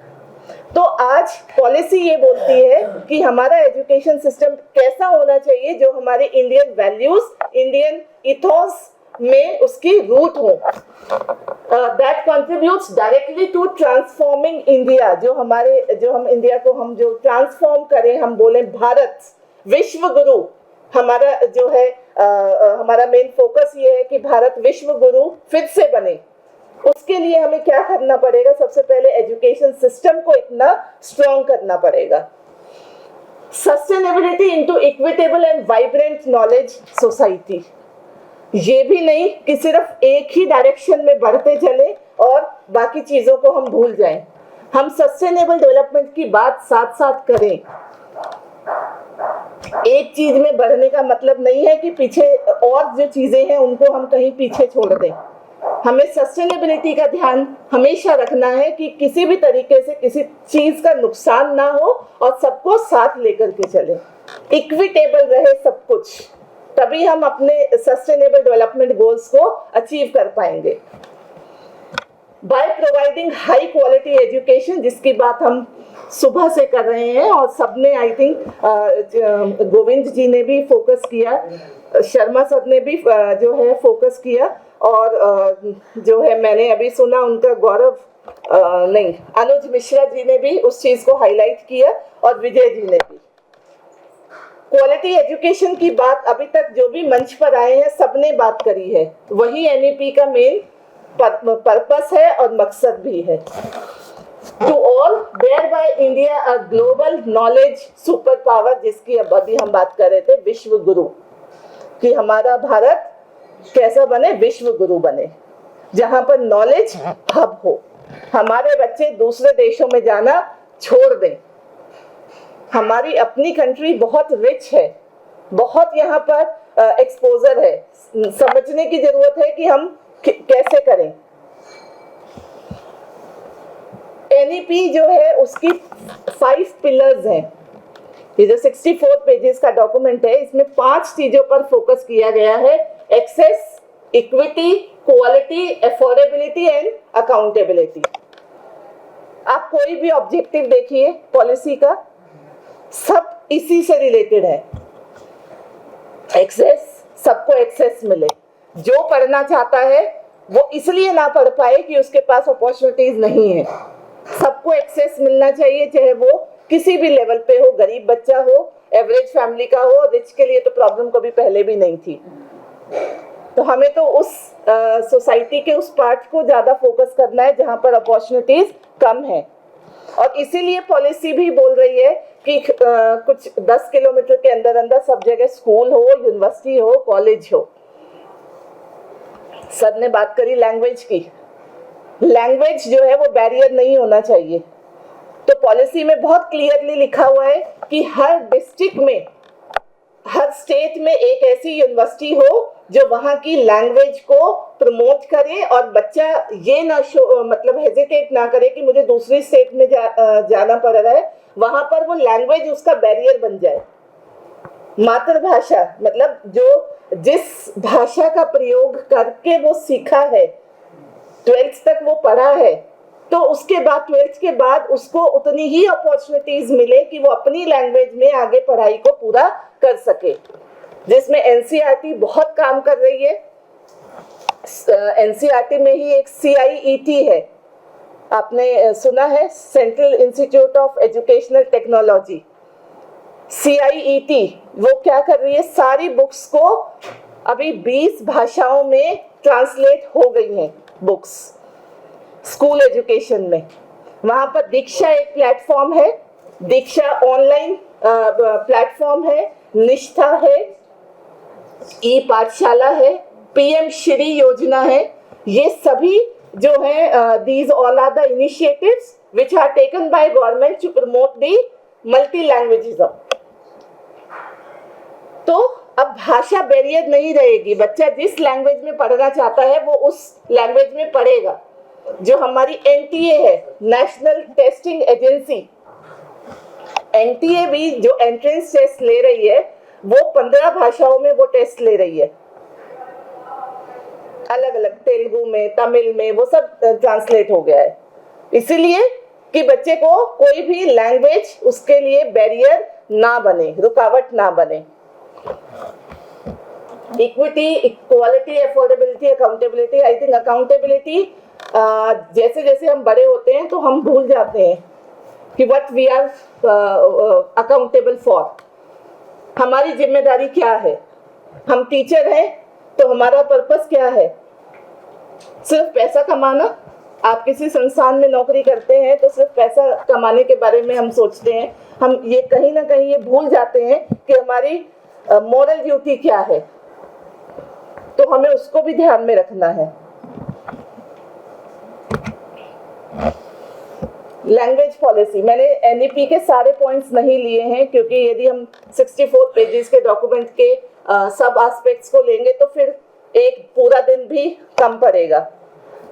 तो आज पॉलिसी ये बोलती है कि हमारा एजुकेशन सिस्टम कैसा होना चाहिए जो हमारे इंडियन वैल्यूज, इंडियन इथोस में उसकी रूट हो, that contributes directly to transforming India. जो हम इंडिया को हम जो ट्रांसफॉर्म करें, हम बोले भारत विश्व गुरु, हमारा जो है हमारा मेन फोकस ये है कि भारत विश्व गुरु फिर से बने। उसके लिए हमें क्या करना पड़ेगा? सबसे पहले एजुकेशन सिस्टम को इतना स्ट्रॉन्ग करना पड़ेगा। Sustainability into equitable and vibrant knowledge society. ये भी नहीं कि सिर्फ एक ही डायरेक्शन में बढ़ते चले और बाकी चीजों को हम भूल जाएं। हम सस्टेनेबल डेवलपमेंट की बात साथ साथ करें। एक चीज में बढ़ने का मतलब नहीं है कि पीछे और जो चीजें हैं उनको हम कहीं पीछे छोड़ दें। हमें सस्टेनेबिलिटी का ध्यान हमेशा रखना है कि किसी भी तरीके से किसी चीज का नुकसान ना हो और सबको साथ लेकर के चले, इक्विटेबल रहे सब कुछ, तभी हम अपने सस्टेनेबल डेवलपमेंट गोल्स को अचीव कर पाएंगे। By providing high quality education, जिसकी बात हम सुबह से कर रहे हैं और सबने आई थिंक गोविंद जी ने भी फोकस किया, शर्मा सर ने भी जो है फोकस किया, और जो है मैंने अभी सुना उनका अनुज मिश्रा जी ने भी उस चीज को हाईलाइट किया, और विजय जी ने भी। क्वालिटी एजुकेशन की बात अभी तक जो भी मंच पर आए हैं सबने बात करी है, वही एनईपी का मेन पर्पस है और मकसद भी है। To all thereby India a global knowledge superpower, जिसकी अभी हम बात कर रहे थे, विश्व गुरु, कि हमारा भारत कैसा बने, विश्व गुरु बने, जहां पर नॉलेज हब हो। हमारे बच्चे दूसरे देशों में जाना छोड़ दें। हमारी अपनी कंट्री बहुत रिच है, बहुत यहाँ पर एक्सपोजर है। समझने की जरूरत है कि हम कैसे करें। एनईपी जो है उसकी 5 पिलर्स हैं। ये जो 64 पेजेस का डॉक्यूमेंट है, इसमें 5 चीजों पर फोकस किया गया है: access, equity, quality, affordability and accountability. आप कोई भी ऑब्जेक्टिव देखिए पॉलिसी का, सब इसी से रिलेटेड है। एक्सेस, सबको एक्सेस मिले, जो पढ़ना चाहता है वो इसलिए ना पढ़ पाए कि उसके पास अपॉर्चुनिटीज नहीं है। सबको एक्सेस मिलना चाहिए, चाहे वो किसी भी लेवल पे हो, गरीब बच्चा हो, एवरेज फैमिली का हो, रिच के लिए तो प्रॉब्लम कभी पहले भी नहीं थी। तो हमें तो उस सोसाइटी के उस पार्ट को ज़्यादा फोकस करना है जहाँ पर अपॉर्चुनिटीज कम है। और इसीलिए पॉलिसी भी बोल रही है कि कुछ 10 किलोमीटर के अंदर अंदर सब जगह स्कूल हो, यूनिवर्सिटी हो, कॉलेज हो। सर ने बात करी लैंग्वेज की। लैंग्वेज जो है वो बैरियर नहीं होना चाहिए। तो पॉलिसी में बहुत क्लियरली लिखा हुआ है कि हर डिस्ट्रिक्ट में, हर स्टेट में एक ऐसी यूनिवर्सिटी हो जो वहाँ की लैंग्वेज को प्रमोट करे और बच्चा ये ना मतलब हेजिटेट ना करे कि मुझे दूसरी स्टेट में जाना पड़ रहा है, वहाँ पर वो लैंग्वेज उसका बैरियर बन जाए। मातृभाषा मतलब जो जिस भाषा का प्रयोग करके वो सीखा है, 12th तक वो पढ़ा है, तो उसके बाद 12th के बाद उसको उतनी ही अपॉर्चुनिटीज मिले कि वो अपनी लैंग्वेज में आगे पढ़ाई को पूरा कर सके, जिसमें एनसीईआरटी बहुत काम कर रही है। एनसीईआरटी में ही एक CIET है, आपने सुना है, central institute of educational technology. CIET वो क्या कर रही है, सारी बुक्स को अभी 20 भाषाओं में ट्रांसलेट हो गई हैं बुक्स स्कूल एजुकेशन में। वहाँ पर दीक्षा एक प्लेटफॉर्म है, दीक्षा ऑनलाइन प्लेटफॉर्म है, निष्ठा है, ई पाठशाला है, PM श्री योजना है। ये सभी जो है these all are the initiatives which are taken by government to promote the multilingualism। तो अब भाषा बैरियर नहीं रहेगी, बच्चा जिस लैंग्वेज में पढ़ना चाहता है वो उस लैंग्वेज में पढ़ेगा। जो हमारी NTA है, नेशनल टेस्टिंग एजेंसी, NTA भी जो एंट्रेंस टेस्ट ले रही है वो 15 भाषाओं में वो टेस्ट ले रही है, अलग अलग, तेलुगु में, तमिल में, वो सब ट्रांसलेट हो गया है। इसीलिए कि बच्चे को कोई भी लैंग्वेज उसके लिए बैरियर ना बने, रुकावट ना बने। Equity, equality, affordability, accountability. I think accountability जैसे जैसे हम बड़े होते हैं तो हम भूल जाते हैं कि what we are accountable for, हमारी जिम्मेदारी क्या है। हम टीचर हैं तो हमारा पर्पस क्या है, सिर्फ पैसा कमाना। आप किसी संस्थान में नौकरी करते हैं तो सिर्फ पैसा कमाने के बारे में हम सोचते हैं, हम ये कहीं ना कहीं ये भूल जाते हैं कि हमारी मॉरल ड्यूटी क्या है, तो हमें उसको भी ध्यान में रखना है। लैंग्वेज पॉलिसी, मैंने NEP के सारे पॉइंट्स नहीं लिए हैं क्योंकि यदि हम 64 पेजेस के डॉक्यूमेंट के सब एस्पेक्ट्स को लेंगे तो फिर एक पूरा दिन भी कम पड़ेगा।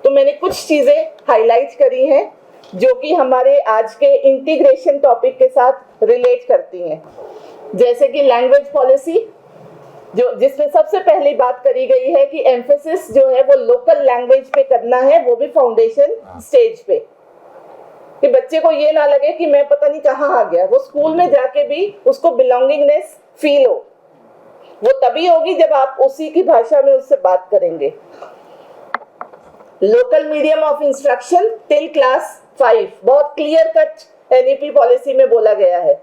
तो मैंने कुछ चीज़ें हाईलाइट करी हैं जो कि हमारे आज के इंटीग्रेशन टॉपिक के साथ रिलेट करती हैं। जैसे कि लैंग्वेज पॉलिसी, जो जिसमें सबसे पहली बात करी गई है कि एम्फेसिस जो है वो लोकल लैंग्वेज पे करना है, वो भी फाउंडेशन स्टेज पे, कि बच्चे को ये ना लगे कि मैं पता नहीं कहाँ आ गया। वो स्कूल में जाके भी उसको बिलोंगिंगनेस फील हो, वो तभी होगी जब आप उसी की भाषा में उससे बात करेंगे। Local medium of instruction till class 5 बहुत क्लियर कट NEP पॉलिसी में बोला गया है।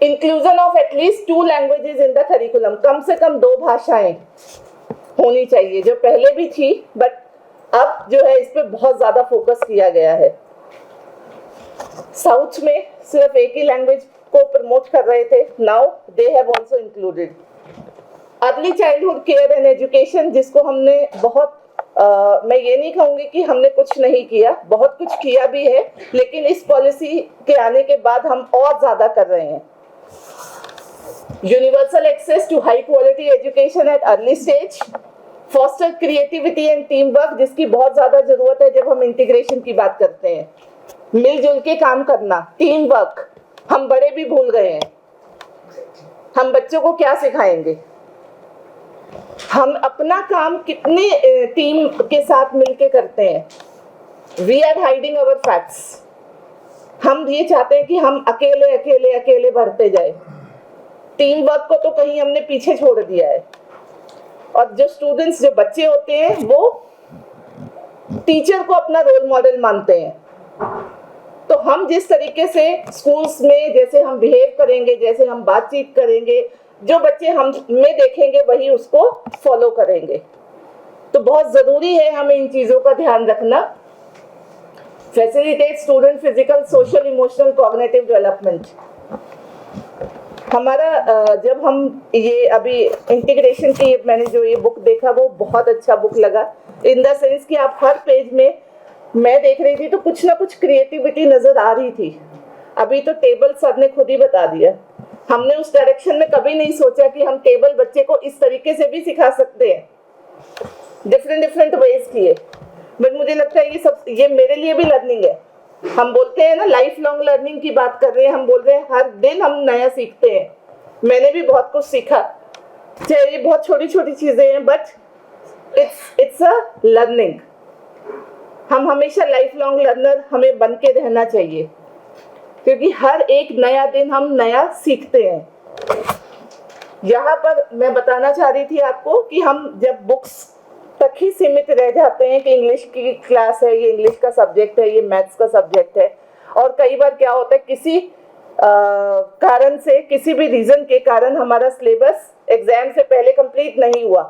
Inclusion of at least 2 languages in the curriculum, कम से कम 2 भाषाएं होनी चाहिए, जो पहले भी थी बट अब जो है इस पे बहुत ज्यादा फोकस किया गया है। साउथ में सिर्फ एक ही लैंग्वेज को प्रमोट कर रहे थे, now they have also included. Early childhood care and education, जिसको हमने बहुत मैं ये नहीं कहूँगी कि हमने कुछ नहीं किया, बहुत कुछ किया भी है, लेकिन इस पॉलिसी के आने के बाद हम और ज़्यादा कर रहे हैं। Universal access to high quality education at early stage, foster creativity and teamwork, जिसकी बहुत ज़्यादा ज़रूरत है जब हम इंटीग्रेशन की बात करते हैं। मिलजुल के काम करना, टीम वर्क, हम बड़े भी भूल गए हैं। हम बच्चों को क्या सिखाएंगे, हम अपना काम कितनी टीम के साथ मिलके करते हैं। We are hiding our facts, हम ये चाहते हैं कि हम अकेले अकेले अकेले बढ़ते जाए। टीम वर्क को तो कहीं हमने पीछे छोड़ दिया है। और जो स्टूडेंट्स, जो बच्चे होते हैं, वो टीचर को अपना रोल मॉडल मानते हैं। तो हम जिस तरीके से स्कूल्स में जैसे हम बिहेव करेंगे, जैसे हम बातचीत करेंगे, जो बच्चे हम में देखेंगे वही उसको फॉलो करेंगे। तो बहुत ज़रूरी है हमें इन चीज़ों का ध्यान रखना। Facilitate student physical, social, emotional, cognitive development. हमारा जब हम ये अभी इंटीग्रेशन की मैंने जो ये बुक देखा वो बहुत अच्छा बुक लगा, इन द सेंस कि आप हर पेज में, मैं देख रही थी तो कुछ ना कुछ क्रिएटिविटी नज़र आ रही थी। अभी तो टेबल सर ने खुद ही बता दिया, हमने उस डायरेक्शन में कभी नहीं सोचा कि हम टेबल बच्चे को इस तरीके से भी सिखा सकते हैं, डिफरेंट वेज किए। बट मुझे लगता है ये मेरे लिए भी लर्निंग है। हम बोलते हैं ना लाइफ लॉन्ग लर्निंग की बात कर रहे हैं, हम बोल रहे हैं हर दिन हम नया सीखते हैं। मैंने भी बहुत कुछ सीखा, चाहे ये बहुत छोटी छोटी चीजें हैं, बट इट्स अ लर्निंग। हम हमेशा लाइफ लॉन्ग लर्नर हमें बन के रहना चाहिए, क्योंकि हर एक नया दिन हम नया सीखते हैं। यहाँ पर मैं बताना चाह रही थी आपको कि हम जब बुक्स तक ही सीमित रह जाते हैं कि इंग्लिश की क्लास है, ये इंग्लिश का सब्जेक्ट है, ये मैथ्स का सब्जेक्ट है, और कई बार क्या होता है किसी कारण से, किसी भी रीजन के कारण हमारा सिलेबस एग्जाम से पहले कंप्लीट नहीं हुआ,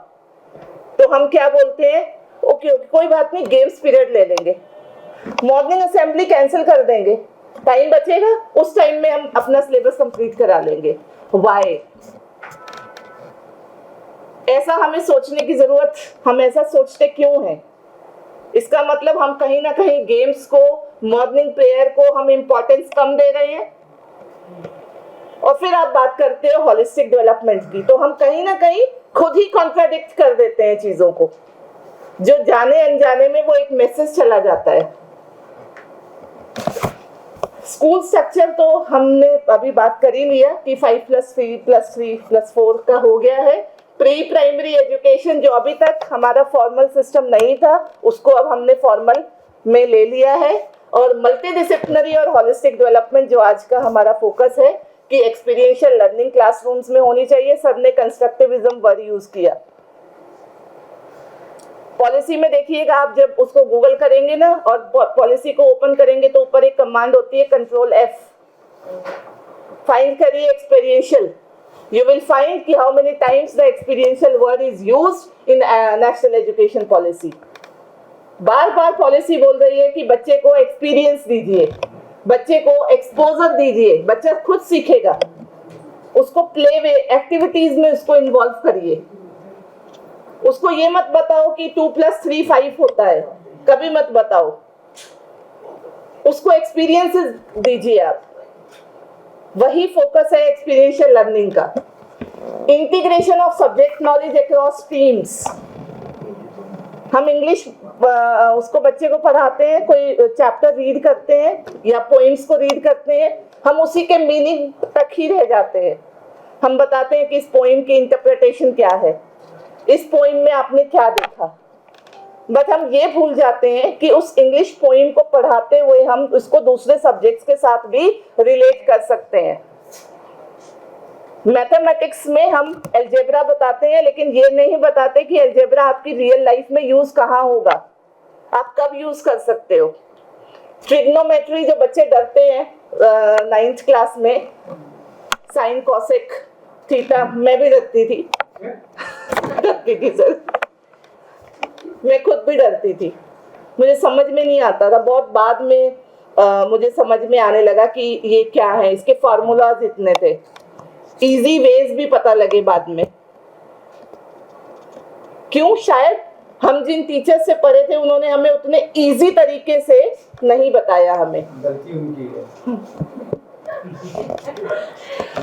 तो हम क्या बोलते हैं, ओके कोई बात नहीं, गेम्स पीरियड ले लेंगे, मॉर्निंग असेंबली कैंसिल कर देंगे, टाइम बचेगा उस टाइम में हम अपना सिलेबस कंप्लीट करा लेंगे। व्हाई? ऐसा हमें सोचने की जरूरत, हम ऐसा सोचते क्यों हैं? इसका मतलब हम कहीं ना कहीं गेम्स को, मॉर्निंग प्रेयर को हम इम्पोर्टेंस कम दे रहे हैं। और फिर आप बात करते हो होलिस्टिक डेवलपमेंट की, तो हम कहीं ना कहीं खुद ही कॉन्ट्राडिक्ट कर देते हैं चीजों को, जो जाने अनजाने में वो एक मैसेज चला जाता है। स्कूल स्ट्रक्चर तो हमने अभी बात कर ही लिया कि 5+3+3+4 का हो गया है। प्री प्राइमरी एजुकेशन जो अभी तक हमारा फॉर्मल सिस्टम नहीं था, उसको अब हमने फॉर्मल में ले लिया है। और मल्टीडिसिप्लिनरी और होलिस्टिक डेवलपमेंट जो आज का हमारा फोकस है कि एक्सपीरियंशियल लर्निंग क्लासरूम्स में होनी चाहिए। सर ने कंस्ट्रक्टिविज्म वर्ड यूज किया। पॉलिसी में देखिएगा, आप जब उसको गूगल करेंगे ना और पॉलिसी को ओपन करेंगे तो ऊपर एक कमांड होती है Ctrl+F, फाइंड करिए एक्सपीरियंशियल। You will find कि how many times the experiential word is used in national education policy। Bar bar policy बोल रही है कि बच्चे को एक्सपीरियंस दीजिए, बच्चे को एक्सपोजर दीजिए, बच्चा खुद सीखेगा, उसको प्ले वे एक्टिविटीज में उसको इन्वॉल्व करिए। उसको ये मत बताओ कि 2+3 5 होता है, कभी मत बताओ, उसको एक्सपीरियंसेस दीजिए आप। वही फोकस है एक्सपीरियंशियल लर्निंग का। Integration of subject knowledge across teams. हम इंग्लिश उसको बच्चे को पढ़ाते हैं, कोई चैप्टर रीड करते हैं या पोइम्स को रीड करते हैं, हम उसी के मीनिंग तक ही रह जाते हैं। हम बताते हैं कि इस पोइम की इंटरप्रिटेशन क्या है, इस पोइम में आपने क्या देखा, बट हम ये भूल जाते हैं कि उस इंग्लिश पोइम को पढ़ाते हुए हम उसको दूसरे सब्जेक्ट्स के साथ भी रिलेट कर सकते हैं। मैथमेटिक्स में हम अलजेब्रा बताते हैं, लेकिन ये नहीं बताते कि अलजेब्रा आपकी रियल लाइफ में यूज कहाँ होगा, आप कब यूज कर सकते हो। ट्रिग्नोमेट्री जो बच्चे डरते हैं 9th क्लास में, साइन कोसेक थीटा, मैं भी डरती थी सर, मैं खुद भी डरती थी, मुझे समझ में नहीं आता था। बहुत बाद में मुझे समझ में आने लगा कि ये क्या है, इसके फार्मूलाज इतने थे, इजी वेज भी पता लगे बाद में। क्यों? शायद हम जिन टीचर से पढ़े थे उन्होंने हमें उतने इजी तरीके से नहीं बताया, हमें गलती उनकी है।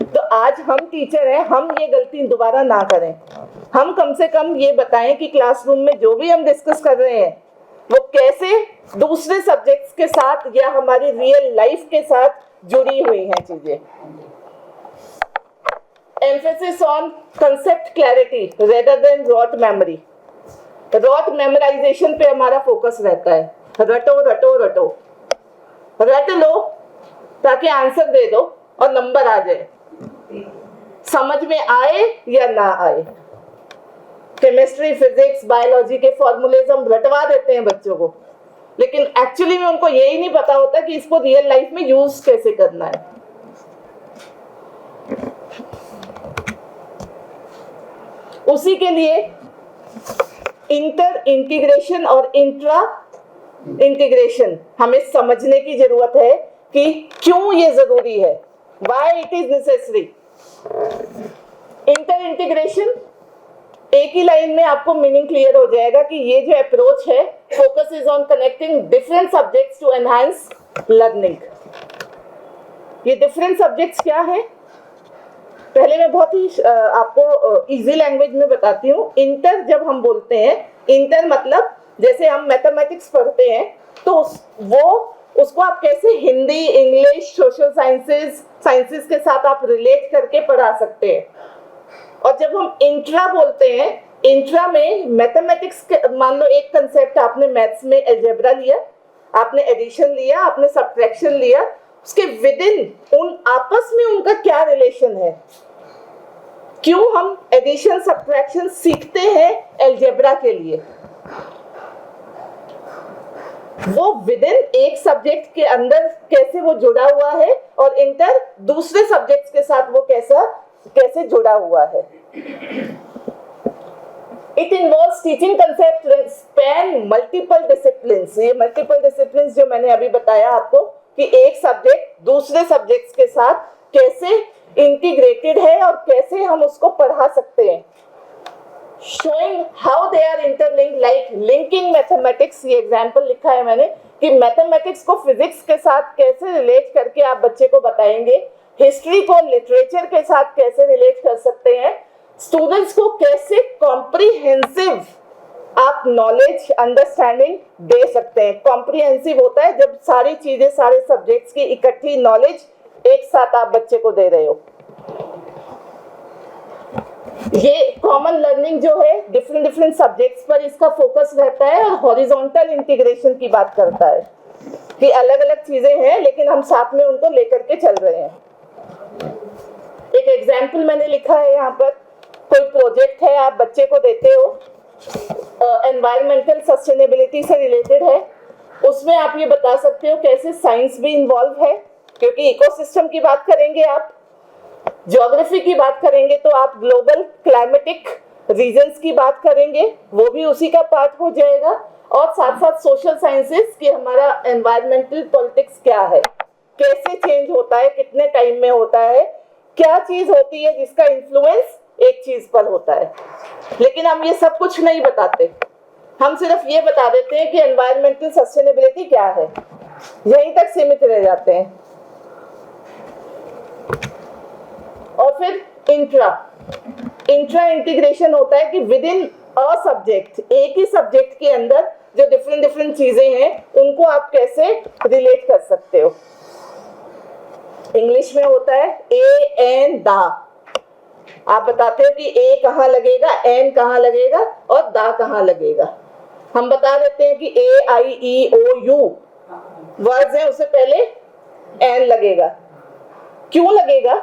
तो आज हम टीचर हैं, हम ये गलती दोबारा ना करें। हम कम से कम ये बताएं कि क्लासरूम में जो भी हम डिस्कस कर रहे हैं वो कैसे दूसरे सब्जेक्ट्स के साथ या हमारी रियल लाइफ के साथ जुड़ी हुई हैं चीजें। Emphasis on concept clarity rather than rote memory. Rote memorisation पे हमारा फोकस रहता है, रटो रटो रटो, रट लो ताकि आंसर दे दो और नंबर आ जाए, समझ में आए या ना आए। केमिस्ट्री, फिजिक्स, बायोलॉजी के फॉर्मूलेज हम रटवा देते हैं बच्चों को, लेकिन एक्चुअली में उनको यही नहीं पता होता कि इसको रियल लाइफ में यूज कैसे करना है। उसी के लिए इंटर इंटीग्रेशन और इंट्रा इंटीग्रेशन हमें समझने की जरूरत है कि क्यों ये जरूरी है, why it is necessary। Inter integration एक ही लाइन में आपको मीनिंग क्लियर हो जाएगा कि ये जो अप्रोच है focus is on connecting different subjects to enhance learning. ये डिफरेंट सब्जेक्ट्स क्या है, पहले मैं बहुत ही आपको इजी लैंग्वेज में बताती हूँ। इंटर जब हम बोलते हैं, इंटर मतलब जैसे हम मैथमेटिक्स पढ़ते हैं तो उसको आप कैसे हिंदी, इंग्लिश, सोशल साइंसेस के साथ आप रिलेट करके पढ़ा सकते हैं। और जब हम इंट्रा बोलते हैं, इंट्रा में मैथमेटिक्स के, मान लो एक कंसेप्ट आपने मैथ्स में अलजेब्रा लिया, आपने एडिशन लिया, आपने सब्ट्रैक्शन लिया, उसके विद इन उन आपस में उनका क्या रिलेशन है, क्यों हम एडिशन सब्ट्रैक्शन सीखते हैं अलजेब्रा के लिए, वो विद इन एक सब्जेक्ट के अंदर कैसे वो जुड़ा हुआ है और इंटर दूसरे सब्जेक्ट्स के साथ वो कैसे जुड़ा हुआ है। It involves teaching concept span multiple disciplines. ये मल्टीपल डिसिप्लिन्स जो मैंने अभी बताया आपको कि एक सब्जेक्ट दूसरे सब्जेक्ट्स के साथ कैसे इंटीग्रेटेड है और कैसे हम उसको पढ़ा सकते हैं। Showing how they are interlinked, like linking mathematics, ये एग्जाम्पल लिखा है मैंने कि मैथमेटिक्स को फिजिक्स के साथ कैसे रिलेट करके आप बच्चे को बताएंगे, हिस्ट्री को लिटरेचर के साथ कैसे रिलेट कर सकते हैं, स्टूडेंट्स को कैसे कॉम्प्रिहेंसिव आप नॉलेज अंडरस्टैंडिंग दे सकते हैं। कॉम्प्रिहेंसिव होता है जब सारी चीजें, सारे सब्जेक्ट्स की इकट्ठी नॉलेज एक साथ आप बच्चे को दे रहे हो। ये कॉमन लर्निंग जो है डिफरेंट सब्जेक्ट्स पर इसका फोकस रहता है और हॉरिजॉन्टल इंटीग्रेशन की बात करता है कि अलग अलग चीजें हैं लेकिन हम साथ में उनको लेकर के चल रहे हैं। एक एग्जाम्पल मैंने लिखा है यहाँ पर, कोई प्रोजेक्ट है आप बच्चे को देते हो, एनवायरमेंटल सस्टेनेबिलिटी से रिलेटेड है, उसमें आप ये बता सकते हो कैसे साइंस भी इन्वॉल्व है, क्योंकि इकोसिस्टम की बात करेंगे आप, ज्योग्राफी की बात करेंगे तो आप ग्लोबल क्लाइमेटिक रीजंस की बात करेंगे, वो भी उसी का पार्ट हो जाएगा। और साथ साथ सोशल साइंसेस कि हमारा एनवायरमेंटल पॉलिटिक्स क्या है, कैसे चेंज होता है, कितने टाइम में होता है, क्या चीज होती है जिसका इन्फ्लुएंस एक चीज पर होता है। लेकिन हम ये सब कुछ नहीं बताते, हम सिर्फ ये बता देते हैं कि एनवायरमेंटल सस्टेनेबिलिटी क्या है, यहीं तक सीमित रह जाते हैं। और फिर इंट्रा इंटीग्रेशन होता है कि विद इन अ सब्जेक्ट, एक ही सब्जेक्ट के अंदर जो डिफरेंट चीजें हैं उनको आप कैसे रिलेट कर सकते हो। इंग्लिश में होता है ए एन दा, आप बताते हो कि ए कहाँ लगेगा, एन कहाँ लगेगा और दा कहाँ लगेगा। हम बता देते हैं कि ए आई ई ओ यू वर्ड्स हैं, उससे पहले एन लगेगा। क्यों लगेगा?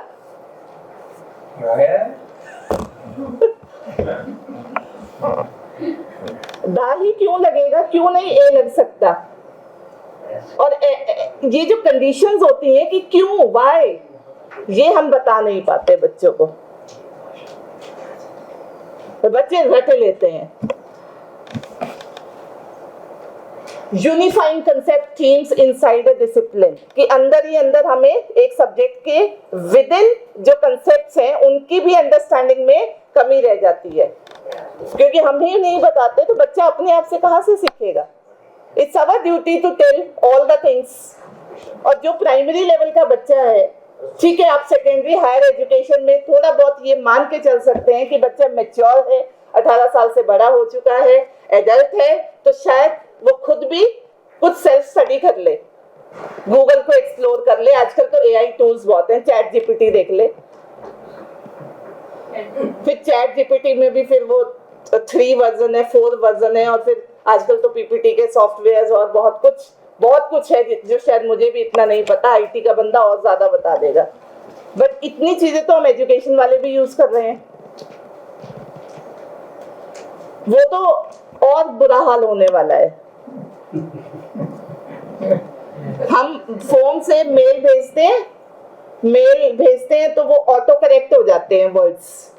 दा ही क्यों लगेगा, क्यों नहीं ए लग सकता? और ये जो कंडीशंस होती हैं कि क्यों, व्हाई, ये हम बता नहीं पाते बच्चों को, तो बच्चे रट लेते हैं। Unifying concept themes inside a discipline, कि अंदर ही अंदर हमें एक सब्जेक्ट के विद इन जो कंसेप्ट्स हैं उनकी भी अंडरस्टैंडिंग में कमी रह जाती है, क्योंकि हम ही नहीं बताते तो बच्चा अपने आप से कहाँ से सीखेगा। It's our duty to tell all the things. और जो प्राइमरी लेवल का बच्चा है, ठीक है, आप सेकेंडरी हायर एजुकेशन में थोड़ा बहुत ये मान के चल सकते हैं कि बच्चा मैच्योर है, 18 साल से बड़ा हो चुका है, एडल्ट है, तो शायद वो खुद भी कुछ सेल्फ स्टडी कर ले, गूगल को एक्सप्लोर कर ले। आजकल तो एआई टूल्स बहुत हैं, चैट जीपीटी देख ले, फिर चैट जीपीटी में भी फिर वो 3 वर्जन है, 4 वर्जन है, और फिर आजकल तो पीपीटी के सॉफ्टवेयर और बहुत कुछ है जो शायद मुझे भी इतना नहीं पता, आईटी का बंदा और ज्यादा बता देगा। बट इतनी चीजें तो हम एजुकेशन वाले भी यूज कर रहे हैं, वो तो और बुरा हाल होने वाला है। हम फोन से मेल भेजते हैं तो वो ऑटो करेक्ट हो जाते हैं, वर्ड्स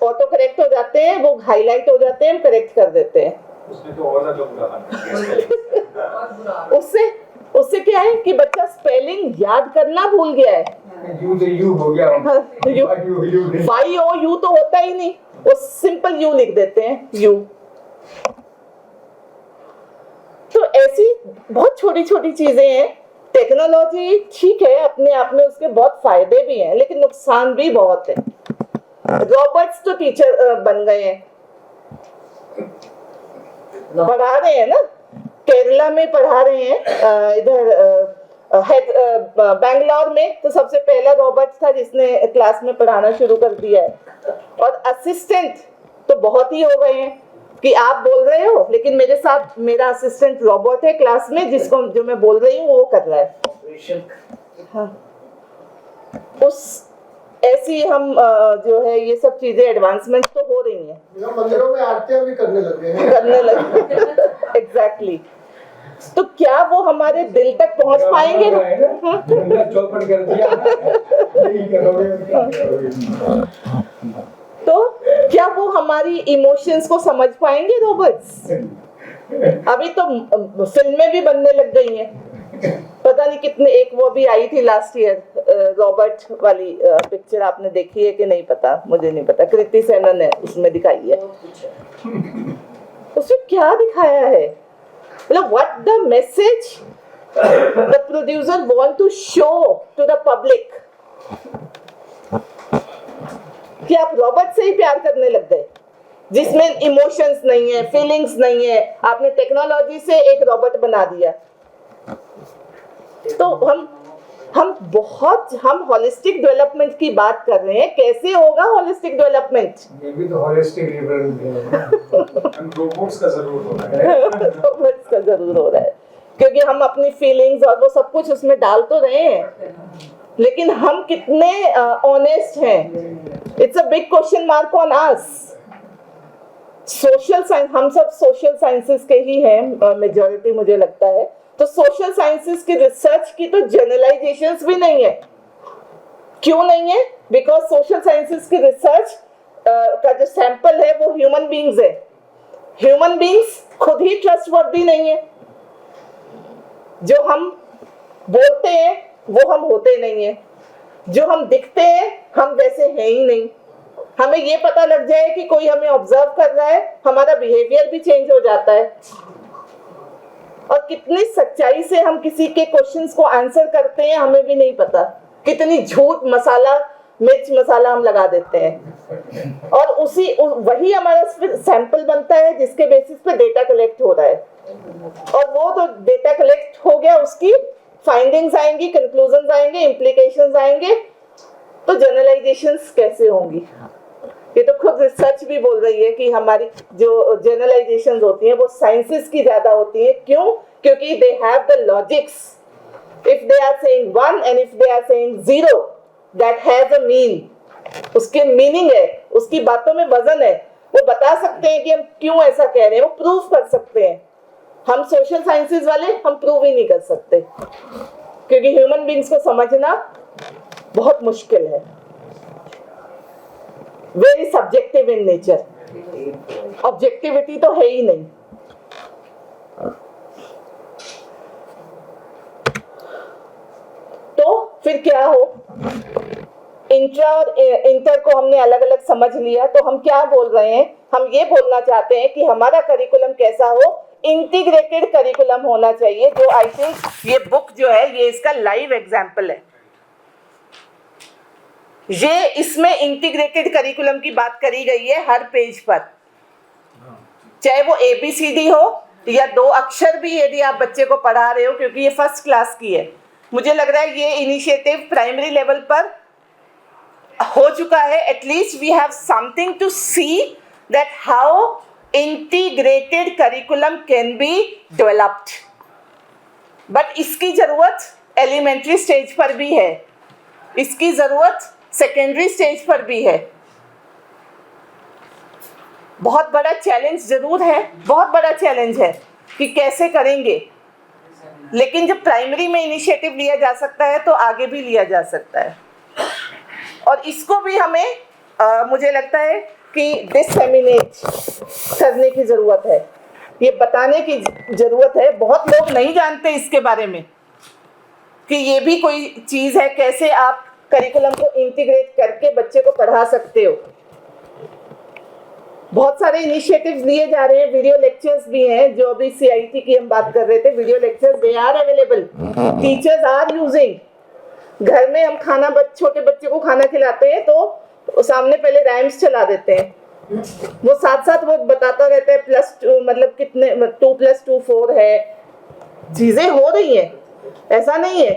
ऑटो करेक्ट हो जाते हैं, वो हाईलाइट हो जाते हैं, हम करेक्ट कर देते हैं। उसमें तो और ज्यादा बुरा हाल है। उससे क्या है कि बच्चा स्पेलिंग याद करना भूल गया है। यू हो गया। वाई ओ यू तो होता ही नहीं, वो सिंपल यू लिख देते हैं, यू। तो ऐसी बहुत छोटी छोटी चीजें हैं। टेक्नोलॉजी ठीक है, अपने आप में उसके बहुत फायदे भी हैं, लेकिन नुकसान भी बहुत है। रॉबर्ट्स तो टीचर बन गए हैं, पढ़ा रहे हैं ना, केरला में पढ़ा रहे हैं, इधर बैंगलोर में तो सबसे पहला रॉबर्ट्स था जिसने क्लास में पढ़ाना शुरू कर दिया है। और असिस्टेंट तो बहुत ही हो गए हैं कि आप बोल रहे हो लेकिन मेरे साथ मेरा असिस्टेंट रोबोट है क्लास में, जिसको जो मैं बोल रही हूँ वो कर रहा है। हाँ, उस ऐसी हम जो है ये सब चीजें एडवांसमेंट तो हो रही हैं। मंदिरों में आरतियां भी करने लगे एग्जैक्टली। तो क्या वो हमारे दिल तक पहुंच पाएंगे? चौपट कर दिया, नहीं करोगे। तो क्या वो हमारी इमोशंस को समझ पाएंगे रोबोट्स? अभी तो फिल्में भी बनने लग गई हैं, पता नहीं कितने, एक वो भी आई थी लास्ट ईयर रॉबर्ट वाली पिक्चर, आपने देखी है कि नहीं पता, मुझे नहीं पता, कृति सेनन ने उसमें दिखाई है। उसमें क्या दिखाया है, मतलब what the message the producer want to show to the public, कि आप रॉबर्ट से ही प्यार करने लग गए जिसमें इमोशंस नहीं है, फीलिंग्स नहीं है, आपने टेक्नोलॉजी से एक रॉबर्ट बना दिया। तो हम हॉलिस्टिक डेवलपमेंट की बात कर रहे हैं, कैसे होगा हॉलिस्टिक डेवलपमेंट? ये भी तो होलिस्टिक रोबोट्स का जरूर हो रहा है। रोबोट्स का जरूर हो रहा है, क्योंकि हम अपनी फीलिंग्स और वो सब कुछ उसमें डाल तो रहे हैं, लेकिन हम कितने ऑनेस्ट हैं? It's a big question mark on us. Social science, हम सब सोशल साइंसेस के ही हैं मेजॉरिटी मुझे लगता है, तो सोशल साइंसेस की रिसर्च की तो जनरलाइजेशंस भी नहीं है। क्यों नहीं है? बिकॉज सोशल साइंसेस की रिसर्च का जो सैंपल है वो ह्यूमन बीइंग्स है। ह्यूमन बीइंग्स खुद ही ट्रस्टवर्दी नहीं है, जो हम बोलते हैं वो हम होते नहीं है, जो हम दिखते हैं हम वैसे हैं ही नहीं। हमें ये पता लग जाए कि कोई हमें ऑब्जर्व कर रहा है, हमारा बिहेवियर भी चेंज हो जाता है। और कितनी सच्चाई से हम किसी के क्वेश्चंस को आंसर करते हैं हमें भी नहीं पता, कितनी झूठ मसाला मिर्च मसाला हम लगा देते हैं, और वही हमारा सैंपल बनता है जिसके बेसिस पे डेटा कलेक्ट हो रहा है। और वो तो डेटा कलेक्ट हो गया, उसकी फाइंडिंग्स आएंगी, कंक्लूजन्स आएंगे, इम्प्लीकेशंस आएंगे, तो जनरलाइजेशंस कैसे होंगी? ये तो खुद रिसर्च भी बोल रही है कि हमारी जो जनरलाइजेशंस होती हैं वो साइंसेस की ज्यादा होती हैं। क्यों? क्योंकि they have the logics. If they are saying 1 and if they are saying 0, that has a mean. उसके मीनिंग है, उसकी बातों में वजन है, वो बता सकते हैं कि हम क्यों ऐसा कह रहे हैं, वो प्रूव कर सकते हैं। हम सोशल साइंसेस वाले हम प्रूव ही नहीं कर सकते, क्योंकि ह्यूमन बीइंग्स को समझना बहुत मुश्किल है, very subjective in nature, objectivity तो है ही नहीं। तो फिर क्या हो, इंट्रा और इंटर को हमने अलग अलग समझ लिया, तो हम क्या बोल रहे हैं? हम ये बोलना चाहते हैं कि हमारा करिकुलम कैसा हो, इंटीग्रेटेड करिकुलम होना चाहिए, जो आई थिंक ये बुक जो है ये इसका लाइव एग्जाम्पल है। ये इसमें इंटीग्रेटेड करिकुलम की बात करी गई है हर पेज पर, चाहे वो ABCD हो या 2 अक्षर भी यदि आप बच्चे को पढ़ा रहे हो, क्योंकि ये फर्स्ट क्लास की है। मुझे लग रहा है ये इनिशिएटिव प्राइमरी लेवल पर हो चुका है। At least we have something to see that how integrated curriculum can be developed, but इसकी जरूरत एलिमेंट्री स्टेज पर भी है, इसकी जरूरत सेकेंडरी स्टेज पर भी है। बहुत बड़ा चैलेंज जरूर है, बहुत बड़ा चैलेंज है कि कैसे करेंगे, लेकिन जब प्राइमरी में इनिशिएटिव लिया जा सकता है तो आगे भी लिया जा सकता है। और इसको भी हमें मुझे लगता है कि डिससेमिनेट करने की ज़रूरत है, ये बताने की ज़रूरत है। बहुत लोग नहीं जानते इसके बारे में कि ये भी कोई चीज़ है, कैसे आप करिकुलम को इंटीग्रेट करके बच्चे को पढ़ा सकते हो। बहुत सारे इनिशिएटिव्स लिए जा रहे हैं, वीडियो लेक्चर्स भी हैं, जो अभी CIT की हम बात कर रहे थे, video lectures they are available, teachers are using. घर में हम छोटे बच्चे को खाना खिलाते हैं तो सामने पहले राइम्स चला देते हैं, वो साथ साथ वो बताता रहता है +2 मतलब कितने 2 + 2 4 है। चीजें हो रही हैं, ऐसा नहीं है,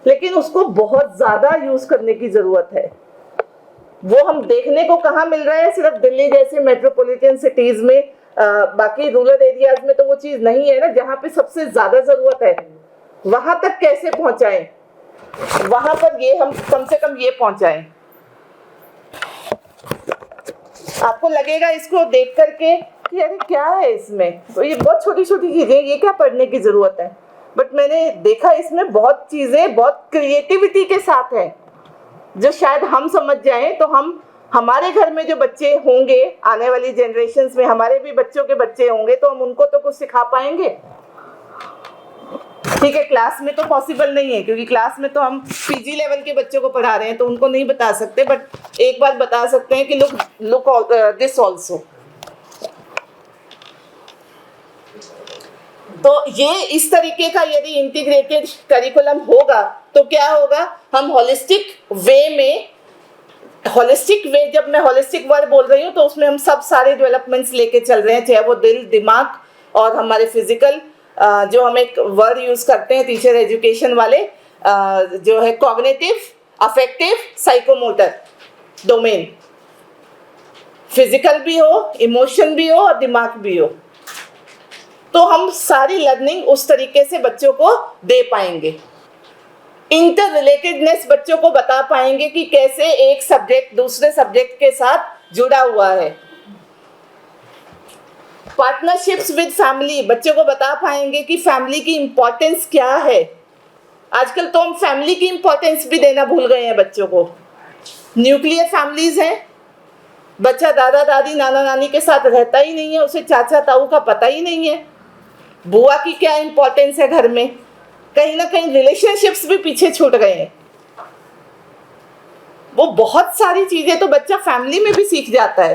लेकिन उसको बहुत ज्यादा यूज करने की जरूरत है। वो हम देखने को कहाँ मिल रहा है, सिर्फ दिल्ली जैसे मेट्रोपॉलिटन सिटीज में, बाकी रूरल एरियाज में तो वो चीज नहीं है ना। जहाँ पे सबसे ज्यादा जरूरत है वहां तक कैसे पहुंचाएं, वहां पर ये हम कम से कम ये पहुंचाएं। आपको लगेगा इसको देख करके कि अरे क्या है इसमें, तो ये बहुत छोटी छोटी चीजें, ये क्या पढ़ने की जरूरत है, बट मैंने देखा इसमें बहुत चीजें बहुत क्रिएटिविटी के साथ है, जो शायद हम समझ जाएं तो हम हमारे घर में जो बच्चे होंगे आने वाली जनरेशन्स में, हमारे भी बच्चों के बच्चे होंगे, तो हम उनको तो कुछ सिखा पाएंगे। ठीक है, क्लास में तो पॉसिबल नहीं है, क्योंकि क्लास में तो हम PG लेवल के बच्चों को पढ़ा रहे हैं, तो उनको नहीं बता सकते, बट एक बार बता सकते हैं कि लुक दिस ऑल्सो। तो ये इस तरीके का यदि इंटीग्रेटेड करिकुलम होगा तो क्या होगा, हम होलिस्टिक वे, जब मैं होलिस्टिक वर्ड बोल रही हूँ तो उसमें हम सब सारे डेवलपमेंट्स लेके चल रहे हैं, चाहे वो दिल, दिमाग और हमारे फिजिकल, जो हम एक वर्ड यूज करते हैं टीचर एजुकेशन वाले, जो है cognitive, affective, psychomotor domain, physical भी हो, इमोशन भी हो और दिमाग भी हो, तो हम सारी लर्निंग उस तरीके से बच्चों को दे पाएंगे। इंटर रिलेटेडनेस बच्चों को बता पाएंगे कि कैसे एक सब्जेक्ट दूसरे सब्जेक्ट के साथ जुड़ा हुआ है। पार्टनरशिप्स विद फैमिली, बच्चों को बता पाएंगे कि फैमिली की इम्पोर्टेंस क्या है। आजकल तो हम फैमिली की इम्पोर्टेंस भी देना भूल गए हैं बच्चों को। न्यूक्लियर फैमिलीज हैं, बच्चा दादा दादी नाना नानी के साथ रहता ही नहीं है, उसे चाचा ताऊ का पता ही नहीं है, बुआ की क्या इम्पोर्टेंस है घर में। कहीं ना कहीं रिलेशनशिप्स भी पीछे छूट गए हैं। वो बहुत सारी चीजें तो बच्चा फैमिली में भी सीख जाता है।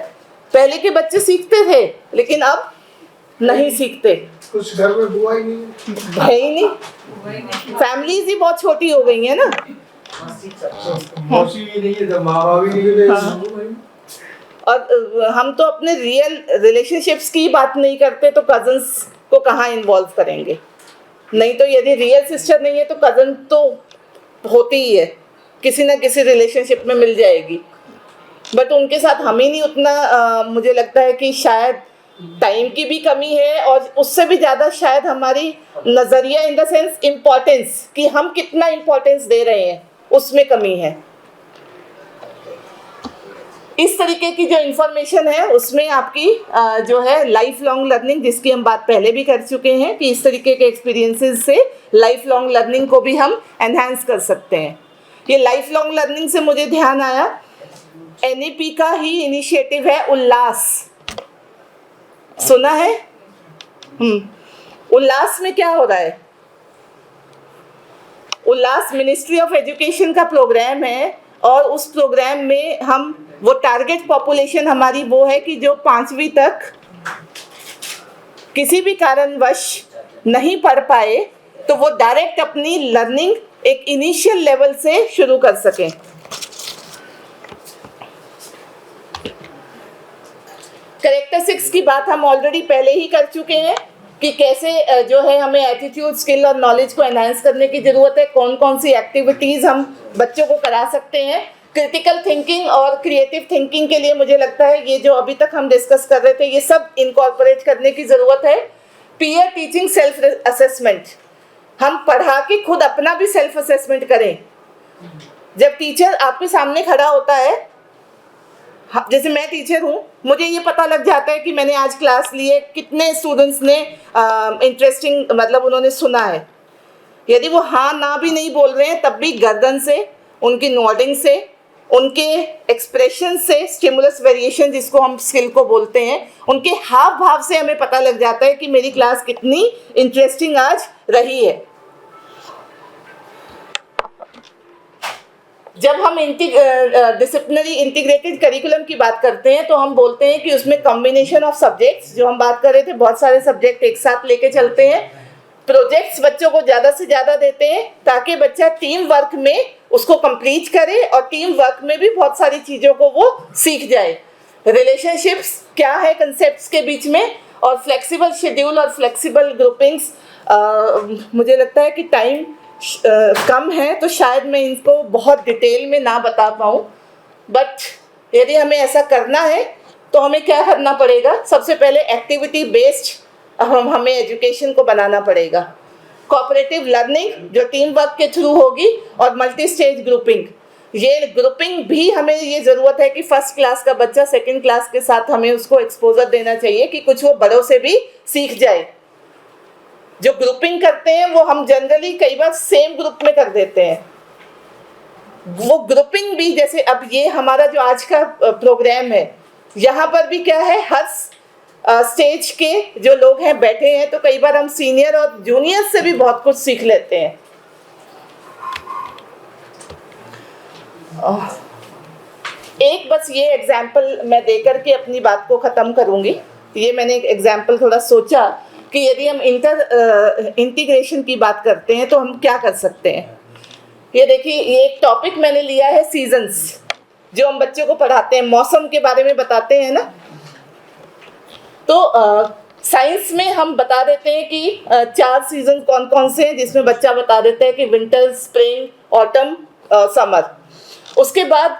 पहले के बच्चे सीखते थे, लेकिन अब नहीं सीखते, कुछ घर में बुआ ही नहीं है ही नहीं, फैमिलीज ही बहुत छोटी हो गई है ना। मौसी भी नहीं है, तो माँ बाप भी नहीं है। और हम तो अपने रियल रिलेशनशिप्स की बात नहीं करते, तो कजन्स को कहाँ इन्वॉल्व करेंगे। नहीं तो यदि रियल सिस्टर नहीं है तो कजन तो होती ही है, किसी ना किसी रिलेशनशिप में मिल जाएगी, बट उनके साथ हम ही नहीं उतना। मुझे लगता है कि शायद टाइम की भी कमी है, और उससे भी ज़्यादा शायद हमारी नज़रिया इन द सेंस इम्पोर्टेंस, कि हम कितना इम्पोर्टेंस दे रहे हैं, उसमें कमी है। इस तरीके की जो इन्फॉर्मेशन है उसमें आपकी जो है लाइफ लॉन्ग लर्निंग, जिसकी हम बात पहले भी कर चुके हैं कि इस तरीके के एक्सपीरियंसेस से लाइफ लॉन्ग लर्निंग को भी हम एनहांस कर सकते हैं। ये लाइफ लॉन्ग लर्निंग से मुझे ध्यान आया, NEP का ही इनिशिएटिव है उल्लास, सुना है? उल्लास में क्या हो रहा है? उल्लास मिनिस्ट्री ऑफ एजुकेशन का प्रोग्राम है, और उस प्रोग्राम में हम वो टारगेट पॉपुलेशन हमारी वो है कि जो 5वीं तक किसी भी कारणवश नहीं पढ़ पाए, तो वो डायरेक्ट अपनी लर्निंग एक इनिशियल लेवल से शुरू कर सकें। कैरेक्टरिस्टिक्स की बात हम ऑलरेडी पहले ही कर चुके हैं कि कैसे जो है हमें एटीट्यूड, स्किल और नॉलेज को एनहांस करने की ज़रूरत है, कौन कौन सी एक्टिविटीज़ हम बच्चों को करा सकते हैं। क्रिटिकल थिंकिंग और क्रिएटिव थिंकिंग के लिए मुझे लगता है ये जो अभी तक हम डिस्कस कर रहे थे, ये सब इनकॉर्पोरेट करने की ज़रूरत है। पीयर टीचिंग, सेल्फ असेसमेंट, हम पढ़ा के खुद अपना भी सेल्फ असेसमेंट करें। जब टीचर आपके सामने खड़ा होता है, जैसे मैं टीचर हूँ, मुझे ये पता लग जाता है कि मैंने आज क्लास ली है, कितने स्टूडेंट्स ने इंटरेस्टिंग मतलब उन्होंने सुना है। यदि वो हाँ ना भी नहीं बोल रहे हैं तब भी गर्दन से, उनकी नोडिंग से, उनके एक्सप्रेशन से, स्टिमुलस वेरिएशन जिसको हम स्किल को बोलते हैं, उनके हाव भाव से हमें पता लग जाता है कि मेरी क्लास कितनी इंटरेस्टिंग आज रही है। जब हम डिसिप्लिनरी इंटीग्रेटेड करिकुलम की बात करते हैं तो हम बोलते हैं कि उसमें कॉम्बिनेशन ऑफ सब्जेक्ट्स, जो हम बात कर रहे थे, बहुत सारे सब्जेक्ट एक साथ लेके चलते हैं। प्रोजेक्ट्स बच्चों को ज़्यादा से ज़्यादा देते हैं ताकि बच्चा टीम वर्क में उसको कंप्लीट करे और टीम वर्क में भी बहुत सारी चीज़ों को वो सीख जाए। रिलेशनशिप्स क्या है कंसेप्ट्स के बीच में, और फ्लेक्सिबल शेड्यूल और फ्लेक्सिबल ग्रुपिंग्स। मुझे लगता है कि टाइम कम है तो शायद मैं इनको बहुत डिटेल में ना बता पाऊँ, बट यदि हमें ऐसा करना है तो हमें क्या करना पड़ेगा? सबसे पहले एक्टिविटी बेस्ड हमें एजुकेशन को बनाना पड़ेगा। कोऑपरेटिव लर्निंग जो टीम वर्क के थ्रू होगी, और मल्टी स्टेज ग्रुपिंग। ये ग्रुपिंग भी हमें ये ज़रूरत है कि फर्स्ट क्लास का बच्चा सेकंड क्लास के साथ हमें उसको एक्सपोजर देना चाहिए कि कुछ वो बड़ों से भी सीख जाए। जो ग्रुपिंग करते हैं वो हम जनरली कई बार सेम ग्रुप में कर देते हैं। वो ग्रुपिंग भी, जैसे अब ये हमारा जो आज का प्रोग्राम है, यहाँ पर भी क्या है, हर स्टेज के जो लोग हैं बैठे हैं, तो कई बार हम सीनियर और जूनियर से भी बहुत कुछ सीख लेते हैं। एक बस ये एग्जाम्पल मैं देकर के अपनी बात को ख़त्म करूँगी। ये मैंने एक एग्जाम्पल थोड़ा सोचा कि यदि हम इंटीग्रेशन की बात करते हैं तो हम क्या कर सकते हैं। ये देखिए, ये एक टॉपिक मैंने लिया है सीजन्स, जो हम बच्चों को पढ़ाते हैं, मौसम के बारे में बताते हैं ना। तो साइंस में हम बता देते हैं कि 4 सीजन कौन कौन से हैं, जिसमें बच्चा बता देता है कि विंटर, स्प्रिंग, ऑटम, समर। उसके बाद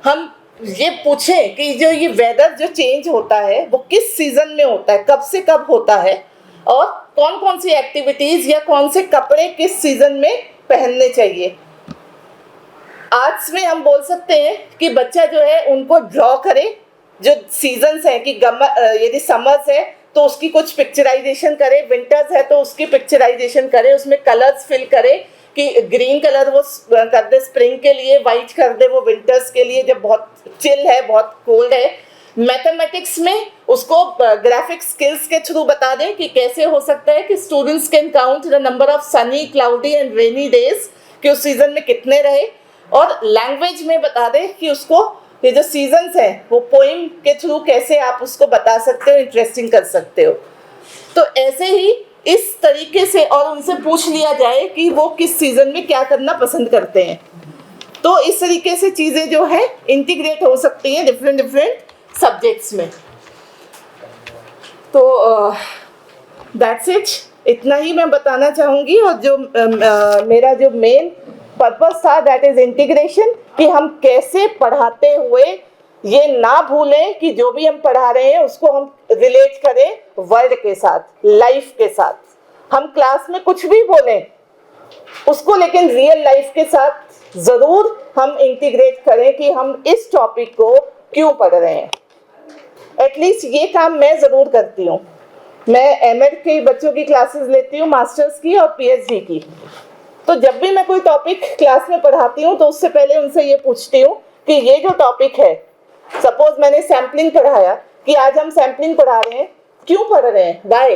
हम ये पूछें कि जो ये वेदर जो चेंज होता है वो किस सीज़न में होता है, कब से कब होता है, और कौन कौन सी एक्टिविटीज़ या कौन से कपड़े किस सीज़न में पहनने चाहिए। आर्ट्स में हम बोल सकते हैं कि बच्चा जो है उनको ड्रॉ करे, जो सीजन्स हैं कि यदि समर्स है तो उसकी कुछ पिक्चराइजेशन करे, विंटर्स है तो उसकी पिक्चराइजेशन करे, उसमें कलर्स फिल करे कि ग्रीन कलर वो कर दे स्प्रिंग के लिए, वाइट कर दे वो विंटर्स के लिए जब बहुत चिल है, बहुत कोल्ड है। मैथमेटिक्स में उसको ग्राफिक स्किल्स के थ्रू बता दें कि कैसे हो सकता है कि students can count the number of Sunny, cloudy and rainy days कि उस सीज़न में कितने रहे। और लैंग्वेज में बता दें कि उसको ये जो सीजन्स हैं वो पोइम के थ्रू कैसे आप उसको बता सकते हो, इंटरेस्टिंग कर सकते हो। तो ऐसे ही इस तरीके से, और उनसे पूछ लिया जाए कि वो किस सीज़न में क्या करना पसंद करते हैं। तो इस तरीके से चीज़ें जो है इंटीग्रेट हो सकती हैं डिफरेंट सब्जेक्ट्स में। तो दैट्स इट, इतना ही मैं बताना चाहूँगी। और जो मेरा जो मेन पर्पस था दैट इज़ इंटीग्रेशन, कि हम कैसे पढ़ाते हुए ये ना भूलें कि जो भी हम पढ़ा रहे हैं उसको हम रिलेट करें वर्ल्ड के साथ, लाइफ के साथ। हम क्लास में कुछ भी बोलें उसको लेकिन रियल लाइफ के साथ ज़रूर हम इंटीग्रेट करें कि हम इस टॉपिक को क्यों पढ़ रहे हैं। एटलीस्ट ये काम मैं ज़रूर करती हूँ। मैं एमएड के बच्चों की क्लासेस लेती हूँ, मास्टर्स की और पीएचडी की। तो जब भी मैं कोई टॉपिक क्लास में पढ़ाती हूँ तो उससे पहले उनसे ये पूछती हूँ कि ये जो टॉपिक है, सपोज मैंने सैम्पलिंग पढ़ाया कि आज हम सैम्पलिंग पढ़ा रहे हैं, क्यों पढ़ रहे हैं, वाई,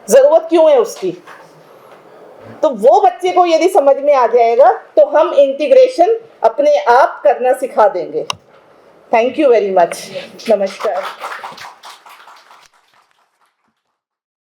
ज़रूरत क्यों है उसकी। तो वो बच्चे को यदि समझ में आ जाएगा तो हम इंटीग्रेशन अपने आप करना सिखा देंगे। Thank you very much. नमस्कार।